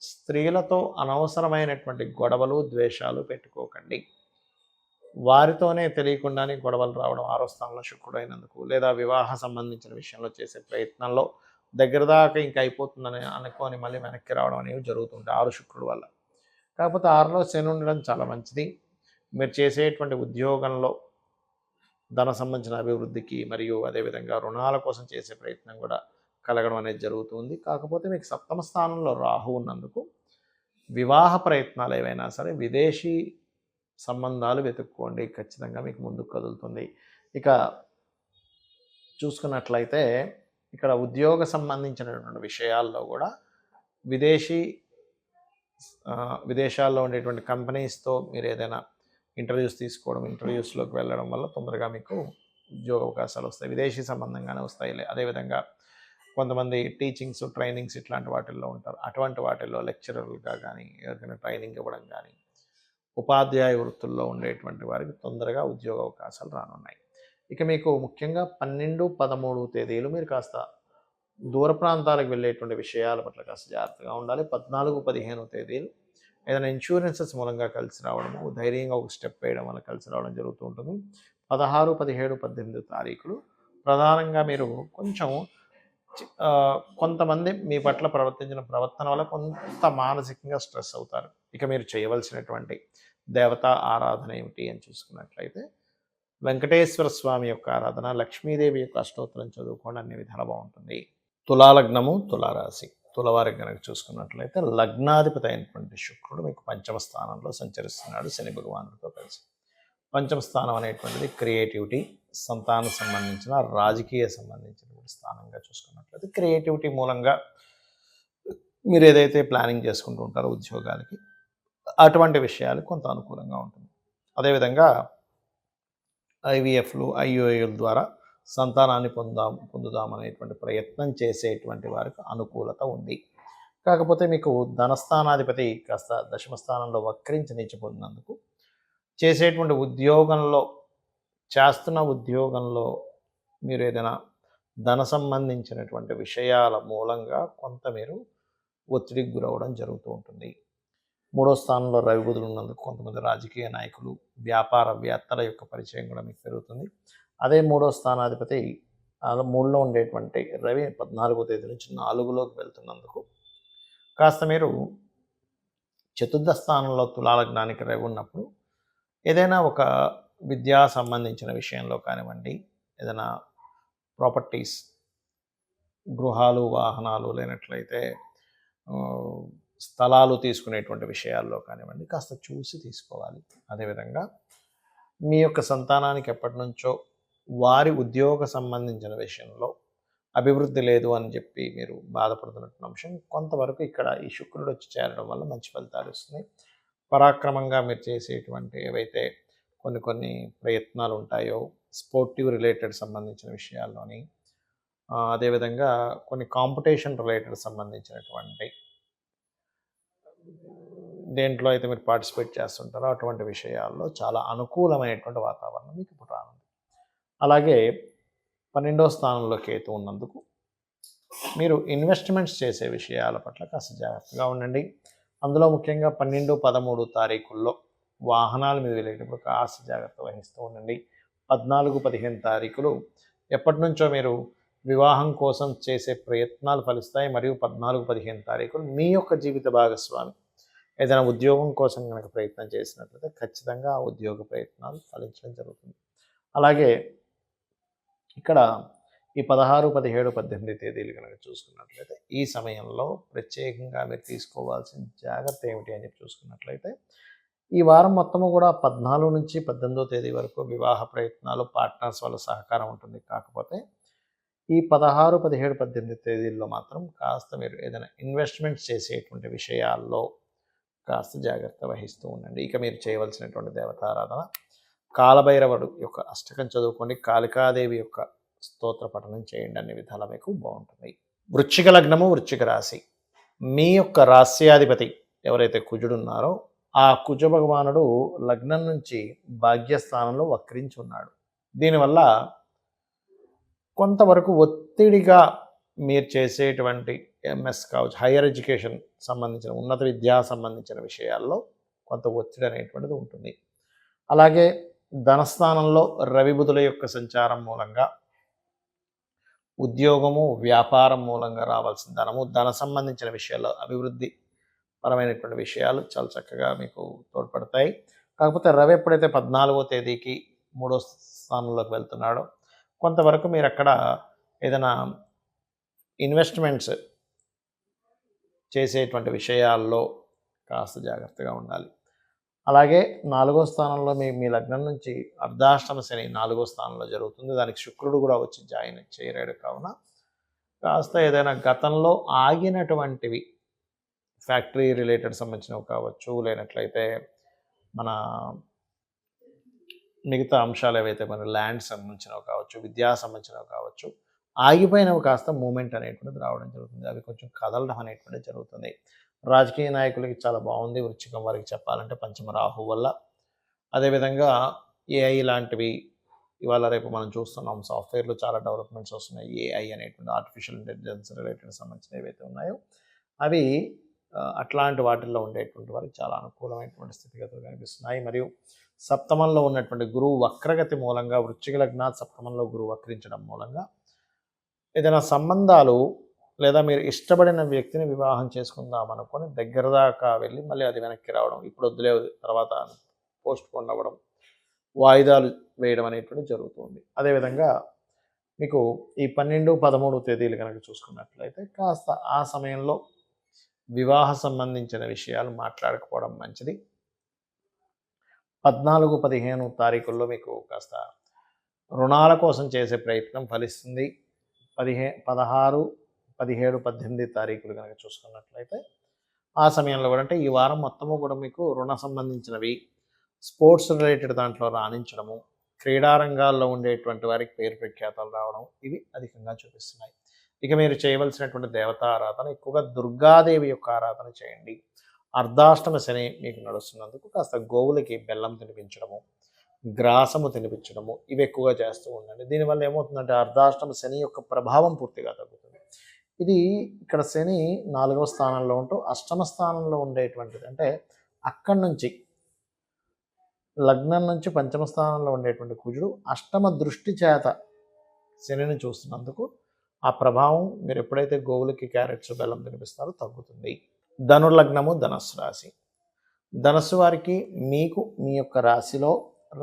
స్త్రీలతో అనవసరమైనటువంటి గొడవలు, ద్వేషాలు పెట్టుకోకండి. వారితోనే తెలియకుండానే గొడవలు రావడం 6వ స్థానంలో శుక్రుడు అయినందుకు, లేదా వివాహ సంబంధించిన విషయంలో చేసే ప్రయత్నంలో దగ్గర దాకా ఇంకా అయిపోతుందని అనుకొని మళ్ళీ వెనక్కి రావడం అనేవి జరుగుతుంటాయి 6 శుక్రుడు వల్ల. కాకపోతే 6లో శని ఉండడం చాలా మంచిది. మీరు చేసేటువంటి ఉద్యోగంలో ధన సంబంధించిన అభివృద్ధికి మరియు అదేవిధంగా రుణాల కోసం చేసే ప్రయత్నం కూడా కలగడం అనేది జరుగుతుంది. కాకపోతే మీకు 7వ స్థానంలో రాహు ఉన్నందుకు వివాహ ప్రయత్నాలు ఏవైనా సరే విదేశీ సంబంధాలు వెతుక్కోండి, ఖచ్చితంగా మీకు ముందుకు కదులుతుంది. ఇక చూసుకున్నట్లయితే ఇక్కడ ఉద్యోగ సంబంధించినటువంటి విషయాల్లో కూడా విదేశాల్లో ఉండేటువంటి కంపెనీస్తో మీరు ఏదైనా ఇంటర్వ్యూస్ తీసుకోవడం, ఇంటర్వ్యూస్లోకి వెళ్ళడం వల్ల తొందరగా మీకు ఉద్యోగ అవకాశాలు వస్తాయి, విదేశీ సంబంధంగానే వస్తాయి. అదేవిధంగా కొంతమంది టీచింగ్స్, ట్రైనింగ్స్ ఇట్లాంటి వాటిల్లో ఉంటారు. అటువంటి వాటిల్లో లెక్చరర్లుగా కానీ, ఎవరికైనా ట్రైనింగ్ ఇవ్వడం కానీ, ఉపాధ్యాయ వృత్తుల్లో ఉండేటువంటి వారికి తొందరగా ఉద్యోగ అవకాశాలు రానున్నాయి. ఇక మీకు ముఖ్యంగా 12, 13 తేదీలు మీరు కాస్త దూర ప్రాంతాలకు వెళ్ళేటువంటి విషయాల పట్ల కాస్త జాగ్రత్తగా ఉండాలి. 14, 15 తేదీలు ఏదైనా ఇన్సూరెన్సెస్ మూలంగా కలిసి రావడము, ధైర్యంగా ఒక స్టెప్ వేయడం వల్ల కలిసి రావడం జరుగుతూ ఉంటుంది. 16, 17, 18 తారీఖులు ప్రధానంగా మీరు కొంచెం కొంతమంది మీ పట్ల ప్రవర్తించిన ప్రవర్తన వల్ల కొంత మానసికంగా స్ట్రెస్ అవుతారు. ఇక మీరు చేయవలసినటువంటి దేవతా ఆరాధన ఏమిటి అని చూసుకున్నట్లయితే వెంకటేశ్వర స్వామి యొక్క ఆరాధన, లక్ష్మీదేవి యొక్క అష్టోత్తరం చదువుకోండి, అన్ని విధాలు బాగుంటుంది. తులాలగ్నము, తులారాశి, తులవారికి కనుక చూసుకున్నట్లయితే లగ్నాధిపతి అయినటువంటి శుక్రుడు మీకు 5వ స్థానంలో సంచరిస్తున్నాడు శని భగవానుడితో కలిసి. 5వ స్థానం అనేటువంటిది క్రియేటివిటీ, సంతానం సంబంధించిన, రాజకీయ సంబంధించినటువంటి స్థానంగా చూసుకున్నట్లయితే క్రియేటివిటీ మూలంగా మీరు ఏదైతే ప్లానింగ్ చేసుకుంటూ ఉంటారో ఉద్యోగాలకి, అటువంటి విషయాలు కొంత అనుకూలంగా ఉంటుంది. అదేవిధంగా ఐవీఎఫ్లు, ఐయుఐల ద్వారా సంతానాన్ని పొందుదామనేటువంటి ప్రయత్నం చేసేటువంటి వారికి అనుకూలత ఉంది. కాకపోతే మీకు ధనస్థానాధిపతి కాస్త దశమ స్థానంలో వక్రించి నీచపొందినందుకు చేసేటువంటి చేస్తున్న ఉద్యోగంలో మీరు ఏదైనా ధన సంబంధించినటువంటి విషయాల మూలంగా కొంత మీరు ఒత్తిడికి గురవడం జరుగుతూ ఉంటుంది. 3వ స్థానంలో రవి బుధులు ఉన్నందుకు కొంతమంది రాజకీయ నాయకులు, వ్యాపారవేత్తల యొక్క పరిచయం కూడా మీకు పెరుగుతుంది. అదే 3వ స్థానాధిపతి 3లో ఉండేటువంటి రవి 14వ తేదీ నుంచి 4లోకి వెళ్తున్నందుకు కాస్త మీరు చతుర్థ స్థానంలో తులా లగ్నానికి రవి ఉన్నప్పుడు ఏదైనా ఒక విద్యా సంబంధించిన విషయంలో కానివ్వండి, ఏదైనా ప్రాపర్టీస్, గృహాలు, వాహనాలు లేనట్లయితే స్థలాలు తీసుకునేటువంటి విషయాల్లో కానివ్వండి కాస్త చూసి తీసుకోవాలి. అదేవిధంగా మీ యొక్క సంతానానికి ఎప్పటి నుంచో వారి ఉద్యోగ సంబంధించిన విషయంలో అభివృద్ధి లేదు అని చెప్పి మీరు బాధపడుతున్నటువంటి అంశం కొంతవరకు ఇక్కడ ఈ శుక్రుడు వచ్చి చేరడం వల్ల మంచి ఫలితాలు ఇస్తుంది. పరాక్రమంగా మీరు చేసేటువంటి ఏవైతే కొన్ని ప్రయత్నాలు ఉంటాయో స్పోర్టివ్ రిలేటెడ్ సంబంధించిన విషయాల్లోని, అదేవిధంగా కొన్ని కాంపిటీషన్ రిలేటెడ్ సంబంధించినటువంటి దేంట్లో అయితే మీరు పార్టిసిపేట్ చేస్తుంటారో అటువంటి విషయాల్లో చాలా అనుకూలమైనటువంటి వాతావరణం మీకు ఇప్పుడు రానుంది. అలాగే 12వ స్థానంలో కేతు ఉన్నందుకు మీరు ఇన్వెస్ట్మెంట్స్ చేసే విషయాల పట్ల కాస్త జాగ్రత్తగా ఉండండి. అందులో ముఖ్యంగా 12, 13 తారీఖుల్లో వాహనాల మీద వెళ్ళేటప్పుడు కాస్త జాగ్రత్త వహిస్తూ ఉండండి. 14, 15 తారీఖులు ఎప్పటి నుంచో మీరు వివాహం కోసం చేసే ప్రయత్నాలు ఫలిస్తాయి. మరియు 14, 15 తారీఖులు మీ యొక్క జీవిత భాగస్వామి ఏదైనా ఉద్యోగం కోసం కనుక ప్రయత్నం చేసినట్లయితే ఖచ్చితంగా ఆ ఉద్యోగ ప్రయత్నాలు ఫలించడం జరుగుతుంది. అలాగే ఇక్కడ ఈ 16, 17, 18 తేదీలు కనుక చూసుకున్నట్లయితే ఈ సమయంలో ప్రత్యేకంగా మీరు తీసుకోవాల్సిన జాగ్రత్త ఏమిటి అని చెప్పి చూసుకున్నట్లయితే ఈ వారం మొత్తము కూడా 14 నుంచి 18వ తేదీ వరకు వివాహ ప్రయత్నాలు, పార్ట్నర్స్ వల్ల సహకారం ఉంటుంది. కాకపోతే ఈ 16, 17, 18 తేదీల్లో మాత్రం కాస్త మీరు ఏదైనా ఇన్వెస్ట్మెంట్స్ చేసేటువంటి విషయాల్లో కాస్త జాగ్రత్త వహిస్తూ ఉండండి. ఇక మీరు చేయవలసినటువంటి దేవతారాధన కాలభైరవుడు యొక్క అష్టకం చదువుకోండి, కాళికాదేవి యొక్క స్తోత్ర పఠనం చేయండి. అన్ని విధాలా మీకు బాగుంటుంది. వృశ్చిక లగ్నము, వృశ్చిక రాశి. మీ యొక్క రాశ్యాధిపతి ఎవరైతే కుజుడు ఉన్నారో ఆ కుజ భగవానుడు లగ్నం నుంచి భాగ్యస్థానంలో వక్రించి ఉన్నాడు. దీనివల్ల కొంతవరకు ఒత్తిడిగా మీరు చేసేటువంటి ఎంఎస్ కావచ్చు, హైయర్ ఎడ్యుకేషన్ సంబంధించిన ఉన్నత విద్యా సంబంధించిన విషయాల్లో కొంత ఒత్తిడి అనేటువంటిది ఉంటుంది. అలాగే ధనస్థానంలో రవి బుధుల యొక్క సంచారం మూలంగా ఉద్యోగము, వ్యాపారం మూలంగా రావాల్సిన ధనము, ధన సంబంధించిన విషయాల్లో అభివృద్ధి పరమైనటువంటి విషయాలు చాలా చక్కగా మీకు తోడ్పడతాయి. కాకపోతే రవి ఎప్పుడైతే 14వ తేదీకి 3వ స్థానంలోకి వెళ్తున్నాడో కొంతవరకు మీరు అక్కడ ఏదైనా ఇన్వెస్ట్మెంట్స్ చేసేటువంటి విషయాల్లో కాస్త జాగ్రత్తగా ఉండాలి. అలాగే 4వ స్థానంలో మీ లగ్నం నుంచి అర్ధాష్టమ శని 4వ స్థానంలో జరుగుతుంది. దానికి శుక్రుడు కూడా వచ్చి జాయిన్ చేయలేడు. కావున కాస్త ఏదైనా గతంలో ఆగినటువంటివి ఫ్యాక్టరీ రిలేటెడ్ సంబంధించినవి కావచ్చు, లేనట్లయితే మన మిగతా అంశాలు ఏవైతే మన ల్యాండ్ సంబంధించినవి కావచ్చు, విద్యా సంబంధించినవి కావచ్చు, ఆగిపోయినవి కాస్త మూమెంట్ అనేటువంటిది రావడం జరుగుతుంది. అవి కొంచెం కదలడం అనేటువంటిది జరుగుతుంది. రాజకీయ నాయకులకి చాలా బాగుంది. వృశ్చికం వారికి చెప్పాలంటే పంచమ రాహు వల్ల. అదేవిధంగా ఏఐ లాంటివి ఇవాళ రేపు మనం చూస్తున్నాం. సాఫ్ట్వేర్లో చాలా డెవలప్మెంట్స్ వస్తున్నాయి. ఏఐ అనేటువంటి ఆర్టిఫిషియల్ ఇంటెలిజెన్స్ రిలేటెడ్ సంబంధించిన ఏవైతే ఉన్నాయో అవి అట్లాంటి వాటిల్లో ఉండేటువంటి వారికి చాలా అనుకూలమైనటువంటి స్థితిగతులు కనిపిస్తున్నాయి. మరియు సప్తమంలో ఉన్నటువంటి గురువు వక్రగతి మూలంగా, వృశ్చిక లగ్నాత్ సప్తమంలో గురువు వక్రించడం మూలంగా ఏదైనా సంబంధాలు లేదా మీరు ఇష్టపడిన వ్యక్తిని వివాహం చేసుకుందాం అనుకొని దగ్గర దాకా వెళ్ళి మళ్ళీ అది వెనక్కి రావడం, ఇప్పుడు వద్దులే తర్వాత పోస్ట్ పోన్ అవ్వడం, వాయిదాలు వేయడం అనేటువంటి జరుగుతుంది. అదేవిధంగా మీకు ఈ 12, 13 తేదీలు కనుక చూసుకున్నట్లయితే కాస్త ఆ సమయంలో వివాహ సంబంధించిన విషయాలు మాట్లాడకపోవడం మంచిది. 14, 15 తారీఖుల్లో మీకు కాస్త రుణాల కోసం చేసే ప్రయత్నం ఫలిస్తుంది. 16, 17, 18 తారీఖులు కనుక చూసుకున్నట్లయితే ఆ సమయంలో కూడా అంటే ఈ వారం మొత్తము కూడా మీకు రుణ సంబంధించినవి, స్పోర్ట్స్ రిలేటెడ్ దాంట్లో రాణించడము, క్రీడా రంగాల్లో ఉండేటువంటి వారికి పేరు ప్రఖ్యాతలు రావడం ఇవి అధికంగా చూపిస్తున్నాయి. ఇక మీరు చేయవలసినటువంటి దేవతా ఆరాధన ఎక్కువగా దుర్గాదేవి యొక్క ఆరాధన చేయండి. అర్ధాష్టమ శని మీకు నడుస్తున్నందుకు కాస్త గోవులకి బెల్లం తినిపించడము, గ్రాసము తినిపించడము ఇవి ఎక్కువగా చేస్తూ ఉండండి. దీనివల్ల ఏమవుతుందంటే అర్ధాష్టమ శని యొక్క ప్రభావం పూర్తిగా తగ్గుతుంది. ఇది ఇక్కడ శని 4వ స్థానంలో ఉంటూ అష్టమ స్థానంలో ఉండేటువంటిది, అంటే అక్కడి నుంచి లగ్నం నుంచి పంచమ స్థానంలో ఉండేటువంటి కుజుడు అష్టమ దృష్టి చేత శనిని చూస్తున్నందుకు ఆ ప్రభావం మీరు ఎప్పుడైతే గోవులకి క్యారెట్స్ బెల్లం తినిపిస్తారో తగ్గుతుంది. ధనుర్లగ్నము ధనస్సు రాశి. ధనస్సు వారికి మీకు మీ యొక్క రాశిలో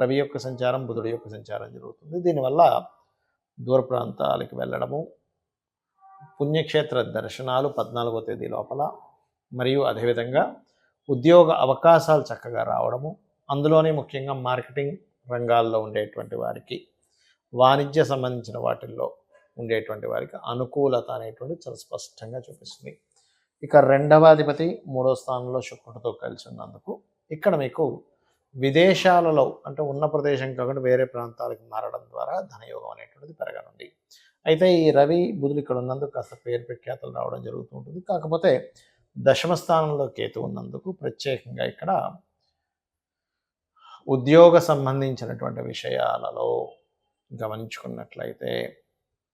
రవి యొక్క సంచారం, బుధుడి యొక్క సంచారం జరుగుతుంది. దీనివల్ల దూర ప్రాంతాలకు వెళ్ళడము, పుణ్యక్షేత్ర దర్శనాలు 14వ తేదీ లోపల, మరియు అదేవిధంగా ఉద్యోగ అవకాశాలు చక్కగా రావడము, అందులోనే ముఖ్యంగా మార్కెటింగ్ రంగాల్లో ఉండేటువంటి వారికి, వాణిజ్య సంబంధించిన వాటిల్లో ఉండేటువంటి వారికి అనుకూలత అనేటువంటి చాలా స్పష్టంగా చూపిస్తుంది. ఇక రెండవ అధిపతి 3వ స్థానంలో శుక్రుడితో కలిసి ఉన్నందుకు ఇక్కడ మీకు విదేశాలలో, అంటే ఉన్న ప్రదేశం కాకుండా వేరే ప్రాంతాలకు మారడం ద్వారా ధనయోగం అనేటువంటిది పెరగనుంది. అయితే ఈ రవి బుధులు ఇక్కడ ఉన్నందుకు కాస్త పేరు ప్రఖ్యాతలు రావడం జరుగుతూ ఉంటుంది. కాకపోతే దశమ స్థానంలో కేతు ఉన్నందుకు ప్రత్యేకంగా ఇక్కడ ఉద్యోగ సంబంధించినటువంటి విషయాలలో గమనించుకున్నట్లయితే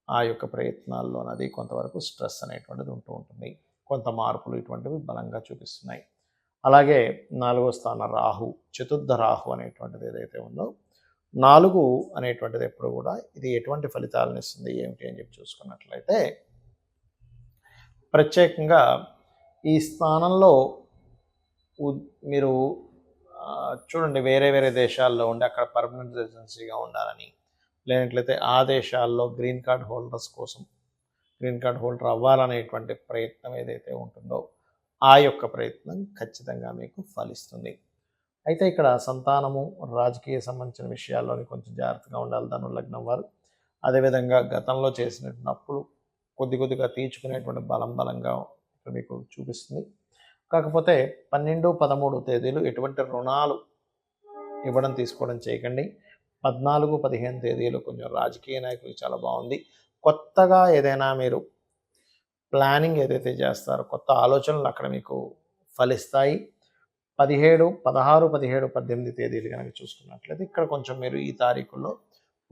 ఆ యొక్క ప్రయత్నాల్లోనది కొంతవరకు స్ట్రెస్ అనేటువంటిది ఉంటూ ఉంటుంది. కొంత మార్పులు ఇటువంటివి బలంగా చూపిస్తున్నాయి. అలాగే 4వ స్థాన రాహు, చతుర్థ రాహు అనేటువంటిది ఏదైతే ఉందో, 4 అనేటువంటిది ఎప్పుడు కూడా ఇది ఎటువంటి ఫలితాలను ఇస్తుంది ఏమిటి అని చెప్పి చూసుకున్నట్లయితే, ప్రత్యేకంగా ఈ స్థానంలో మీరు చూడండి, వేరే వేరే దేశాల్లో ఉండి అక్కడ పర్మనెంట్ రెసిడెన్సీగా ఉండాలని, లేనట్లయితే ఆ దేశాల్లో గ్రీన్ కార్డ్ హోల్డర్స్ కోసం గ్రీన్ కార్డ్ హోల్డర్ అవ్వాలనేటువంటి ప్రయత్నం ఏదైతే ఉంటుందో ఆ యొక్క ప్రయత్నం ఖచ్చితంగా మీకు ఫలిస్తుంది. అయితే ఇక్కడ సంతానము, రాజకీయ సంబంధించిన విషయాల్లోని కొంచెం జాగ్రత్తగా ఉండాలి ధనుర్లగ్నం వారు. అదేవిధంగా గతంలో చేసినటువంటి అప్పులు కొద్దిగా తీర్చుకునేటువంటి బలంగా ఇక్కడ మీకు చూపిస్తుంది. కాకపోతే 12, 13 తేదీలు ఎటువంటి రుణాలు ఇవ్వడం తీసుకోవడం చేయకండి. 14, 15 తేదీలు కొంచెం రాజకీయ నాయకులు చాలా బాగుంది. కొత్తగా ఏదైనా మీరు ప్లానింగ్ ఏదైతే చేస్తారో కొత్త ఆలోచనలు అక్కడ మీకు ఫలిస్తాయి. 16, 17, 18 తేదీలు కనుక చూసుకున్నట్లయితే ఇక్కడ కొంచెం మీరు ఈ తారీఖుల్లో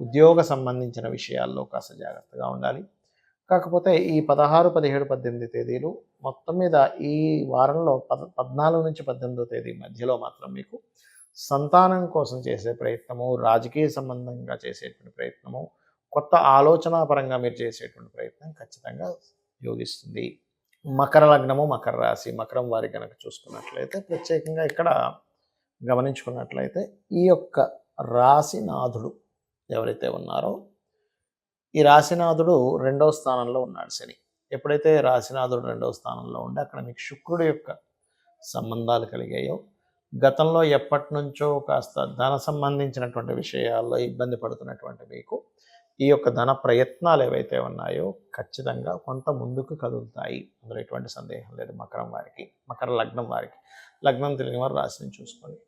ఉద్యోగ సంబంధించిన విషయాల్లో కాస్త జాగ్రత్తగా ఉండాలి. కాకపోతే ఈ 16, 17, 18 తేదీలు మొత్తం మీద ఈ వారంలో 14 నుంచి 18వ తేదీ మధ్యలో మాత్రం మీకు సంతానం కోసం చేసే ప్రయత్నము, రాజకీయ సంబంధంగా చేసేటువంటి ప్రయత్నము, కొత్త ఆలోచన పరంగా మీరు చేసేటువంటి ప్రయత్నం ఖచ్చితంగా యోగిస్తుంది. మకర లగ్నము, మకర రాశి, మకరం వారి కనుక చూసుకున్నట్లయితే ప్రత్యేకంగా ఇక్కడ గమనించుకున్నట్లయితే ఈ యొక్క రాశినాథుడు ఎవరైతే ఉన్నారో ఈ రాశినాథుడు 2వ స్థానంలో ఉన్నాడు శని. ఎప్పుడైతే రాశినాథుడు 2వ స్థానంలో ఉండి అక్కడ మీకు శుక్రుడు యొక్క సంబంధాలు కలిగాయో, గతంలో ఎప్పటి నుంచో కాస్త ధన సంబంధించినటువంటి విషయాల్లో ఇబ్బంది పడుతున్నటువంటి మీకు ఈ యొక్క ధన ప్రయత్నాలు ఏవైతే ఉన్నాయో ఖచ్చితంగా కొంత ముందుకు కదులుతాయి. అందులో ఎటువంటి సందేహం లేదు. మకరం వారికి, మకర లగ్నం వారికి, లగ్నం తిరిగిన వారు రాశిని చూసుకోండి.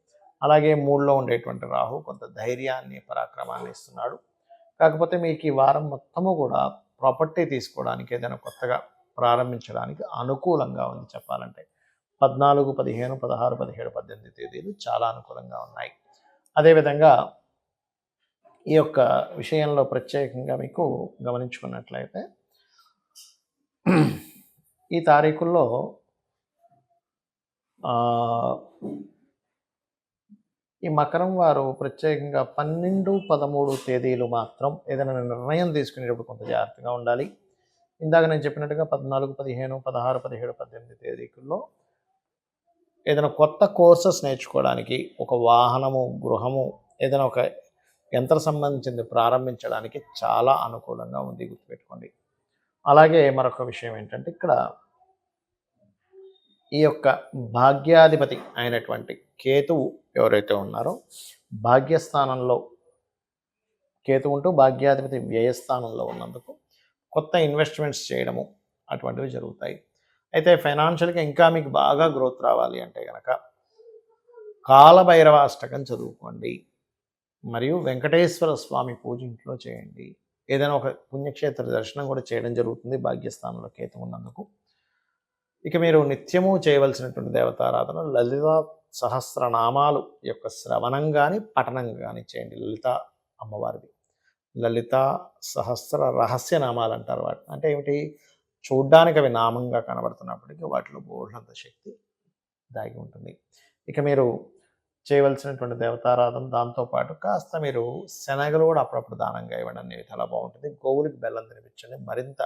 అలాగే 3లో ఉండేటువంటి రాహు కొంత ధైర్యాన్ని, పరాక్రమాన్ని ఇస్తున్నాడు. కాకపోతే మీకు ఈ వారం మొత్తము కూడా ప్రాపర్టీ తీసుకోవడానికి, ఏదైనా కొత్తగా ప్రారంభించడానికి అనుకూలంగా ఉంది చెప్పాలంటే. 14, 15, 16, 17, 18 తేదీలు చాలా అనుకూలంగా ఉన్నాయి. అదేవిధంగా ఈ యొక్క విషయంలో ప్రత్యేకంగా మీకు గమనించుకున్నట్లయితే ఈ తారీఖుల్లో ఈ మకరం వారు ప్రత్యేకంగా 12, 13 తేదీలు మాత్రం ఏదైనా నిర్ణయం తీసుకునేటప్పుడు కొంత జాగ్రత్తగా ఉండాలి. ఇందాక నేను చెప్పినట్టుగా 14, 15, 16, 17, 18 తేదీకుల్లో ఏదైనా కొత్త కోర్సెస్ నేర్చుకోవడానికి, ఒక వాహనము, గృహము, ఏదైనా ఒక యంత్ర సంబంధించింది ప్రారంభించడానికి చాలా అనుకూలంగా ఉంది, గుర్తుపెట్టుకోండి. అలాగే మరొక విషయం ఏంటంటే ఇక్కడ ఈ యొక్క భాగ్యాధిపతి అయినటువంటి కేతువు ఎవరైతే ఉన్నారో భాగ్యస్థానంలో కేతు ఉంటూ భాగ్యాధిపతి వ్యయస్థానంలో ఉన్నందుకు కొత్త ఇన్వెస్ట్మెంట్స్ చేయడము అటువంటివి జరుగుతాయి. అయితే ఫైనాన్షియల్గా ఇంకా మీకు బాగా గ్రోత్ రావాలి అంటే కనుక కాలభైరవ అష్టకం చదువుకోండి. మరియు వెంకటేశ్వర స్వామి పూజ ఇంట్లో చేయండి. ఏదైనా ఒక పుణ్యక్షేత్ర దర్శనం కూడా చేయడం జరుగుతుంది భాగ్యస్థానంలో కేతు ఉన్నందుకు. ఇక మీరు నిత్యము చేయవలసినటువంటి దేవతారాధన లలితా సహస్రనామాలు యొక్క శ్రవణం కానీ పఠనం కానీ చేయండి. లలిత అమ్మవారిది లలిత సహస్ర రహస్య నామాలు అంటారు వాటిని. అంటే ఏమిటి? చూడ్డానికి అవి నామంగా కనబడుతున్నప్పటికీ వాటిలో బోల్డంత శక్తి దాగి ఉంటుంది. ఇక మీరు చేయవలసినటువంటి దేవతారాధన దాంతోపాటు కాస్త మీరు శనగలు కూడా అప్పుడప్పుడు దానంగా ఇవ్వండి. అన్ని విధాలా బాగుంటుంది. గోవులకి బెల్లం తినిపించండి. మరింత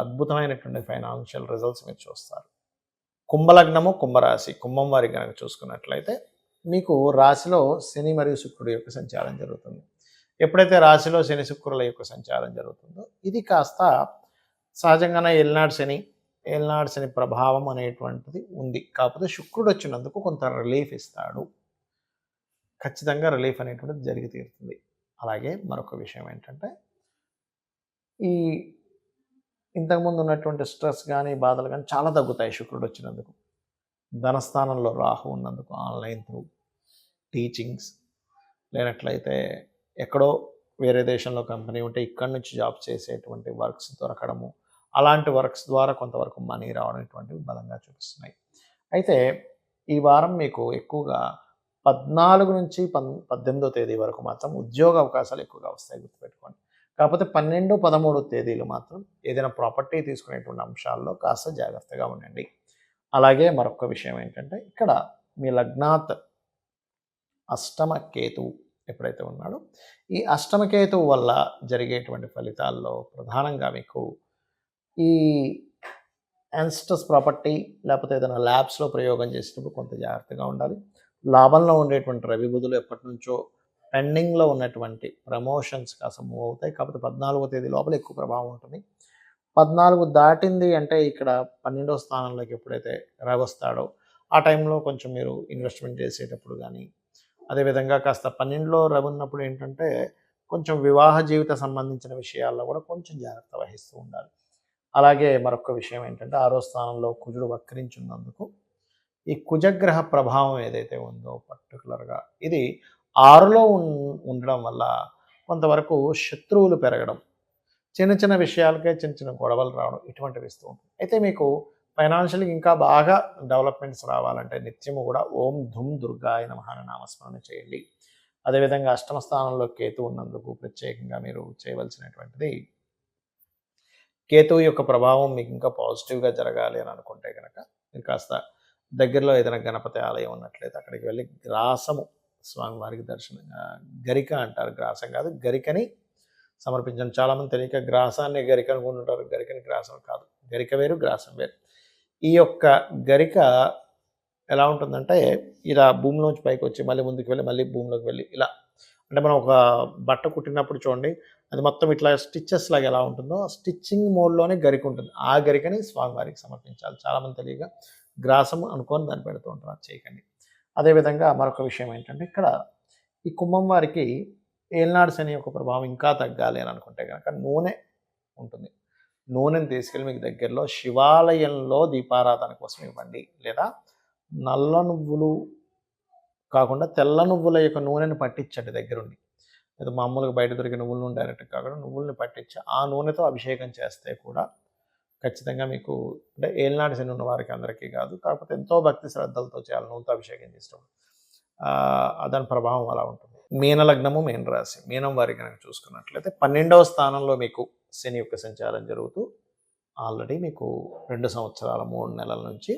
అద్భుతమైనటువంటి ఫైనాన్షియల్ రిజల్ట్స్ మీరు చూస్తారు. కుంభలగ్నము కుంభరాశి కుంభం వారి కనుక చూసుకున్నట్లయితే మీకు రాశిలో శని మరియు శుక్రుడు యొక్క సంచారం జరుగుతుంది. ఎప్పుడైతే రాశిలో శని శుక్రుల యొక్క సంచారం జరుగుతుందో ఇది కాస్త సహజంగానే ఏలినాడు శని ప్రభావం అనేటువంటిది ఉంది. కాకపోతే శుక్రుడు వచ్చినందుకు కొంత రిలీఫ్ ఇస్తాడు. ఖచ్చితంగా రిలీఫ్ అనేటువంటిది జరిగి తీరుతుంది. అలాగే మరొక విషయం ఏంటంటే ఈ ఇంతకుముందు ఉన్నటువంటి స్ట్రెస్ కానీ బాధలు కానీ చాలా తగ్గుతాయి శుక్రుడు వచ్చినందుకు. ధనస్థానంలో రాహు ఉన్నందుకు ఆన్లైన్ త్రూ టీచింగ్స్, లేనట్లయితే ఎక్కడో వేరే దేశంలో కంపెనీ ఉంటే ఇక్కడి నుంచి జాబ్ చేసేటువంటి వర్క్స్ దొరకడము, అలాంటి వర్క్స్ ద్వారా కొంతవరకు మనీ రావడం ఇటువంటివి బలంగా చూపిస్తున్నాయి. అయితే ఈ వారం మీకు ఎక్కువగా 14 నుంచి 18వ తేదీ వరకు మాత్రం ఉద్యోగ అవకాశాలు ఎక్కువగా వస్తాయి, గుర్తుపెట్టుకోండి. కాకపోతే 12, 13 తేదీలు మాత్రం ఏదైనా ప్రాపర్టీ తీసుకునేటువంటి అంశాల్లో కాస్త జాగ్రత్తగా ఉండండి. అలాగే మరొక విషయం ఏంటంటే ఇక్కడ మీ లగ్నాత్ అష్టమ కేతువు ఎప్పుడైతే ఉన్నాడో ఈ అష్టమ కేతువు వల్ల జరిగేటువంటి ఫలితాల్లో ప్రధానంగా మీకు ఈ యాన్స్టస్ ప్రాపర్టీ లేకపోతే ఏదైనా ల్యాబ్స్లో ప్రయోగం చేసేటప్పుడు కొంత జాగ్రత్తగా ఉండాలి. లాభంలో ఉండేటువంటి రవి బుధులు ఎప్పటి నుంచో పెండింగ్లో ఉన్నటువంటి ప్రమోషన్స్ కాస్త మూవ్ అవుతాయి. కాకపోతే 14వ తేదీ లోపల ఎక్కువ ప్రభావం ఉంటుంది. 14 దాటింది అంటే ఇక్కడ 12వ స్థానంలోకి ఎప్పుడైతే రవి వస్తాడో ఆ టైంలో కొంచెం మీరు ఇన్వెస్ట్మెంట్ చేసేటప్పుడు కానీ, అదేవిధంగా కాస్త 12లో రవి ఉన్నప్పుడు ఏంటంటే కొంచెం వివాహ జీవిత సంబంధించిన విషయాల్లో కూడా కొంచెం జాగ్రత్త వహిస్తూ ఉండాలి. అలాగే మరొక విషయం ఏంటంటే 6వ స్థానంలో కుజుడు వక్రించున్నందుకు ఈ కుజగ్రహ ప్రభావం ఏదైతే ఉందో పర్టికులర్గా ఇది 6లో ఉండడం వల్ల కొంతవరకు శత్రువులు పెరగడం, చిన్న చిన్న విషయాలకే చిన్న చిన్న గొడవలు రావడం ఇటువంటివి ఇస్తూ ఉంటుంది. అయితే మీకు ఫైనాన్షియల్గా ఇంకా బాగా డెవలప్మెంట్స్ రావాలంటే నిత్యము కూడా ఓం ధుమ్ దుర్గాయ నమః అని నామస్మరణ చేయండి. అదేవిధంగా అష్టమ స్థానంలో కేతు ఉన్నందుకు ప్రత్యేకంగా మీరు చేయవలసినటువంటిది కేతువు యొక్క ప్రభావం మీకు ఇంకా పాజిటివ్గా జరగాలి అని అనుకుంటే కనుక మీరు కాస్త దగ్గరలో ఏదైనా గణపతి ఆలయం ఉన్నట్లయితే అక్కడికి వెళ్ళి గ్రాసము స్వామివారికి దర్శనంగా, గరిక అంటారు, గ్రాసం కాదు గరికని సమర్పించండి. చాలామంది తెలియక గ్రాసాన్ని గరిక అనుకుంటుంటారు. గరికని గ్రాసం కాదు, గరిక వేరు గ్రాసం వేరు. ఈ యొక్క గరిక ఎలా ఉంటుందంటే ఇలా భూమిలోంచి పైకి వచ్చి మళ్ళీ ముందుకు వెళ్ళి మళ్ళీ భూమిలోకి వెళ్ళి ఇలా, అంటే మనం ఒక బట్ట కుట్టినప్పుడు చూడండి అది మొత్తం ఇట్లా స్టిచ్చెస్ లాగా ఎలా ఉంటుందో స్టిచ్చింగ్ మోడ్లోనే గరిక ఉంటుంది. ఆ గరికని స్వామివారికి సమర్పించాలి. చాలామంది తెలియక గ్రాసం అనుకొని దాన్ని పెడుతూ ఉంటారు, అది చేయకండి. అదేవిధంగా మరొక విషయం ఏంటంటే ఇక్కడ ఈ కుంభం వారికి ఏలినాడు శని యొక్క ప్రభావం ఇంకా తగ్గాలి అని అనుకుంటే కనుక నూనె ఉంటుంది. నూనెని తీసుకెళ్ళి మీకు దగ్గరలో శివాలయంలో దీపారాధన కోసం ఇవ్వండి. లేదా నల్ల నువ్వులు కాకుండా తెల్ల నువ్వుల యొక్క నూనెని పట్టించండి దగ్గరుండి. లేదా మామూలుగా బయట దొరికే నువ్వుల నూనె డైరెక్ట్ కాకుండా నువ్వుల్ని పట్టించి ఆ నూనెతో అభిషేకం చేస్తే కూడా ఖచ్చితంగా మీకు, అంటే ఏలినాడు శని ఉన్న వారికి అందరికీ కాదు, కాకపోతే ఎంతో భక్తి శ్రద్ధలతో చేయాలి నూనెతో అభిషేకం చేసినప్పుడు దాని ప్రభావం అలా ఉంటుంది. మీనలగ్నము మీన రాశి మీనం వారికి కనుక చూసుకున్నట్లయితే 12వ స్థానంలో మీకు శని యొక్క సంచారం జరుగుతూ ఆల్రెడీ మీకు 2 సంవత్సరాల 3 నెలల నుంచి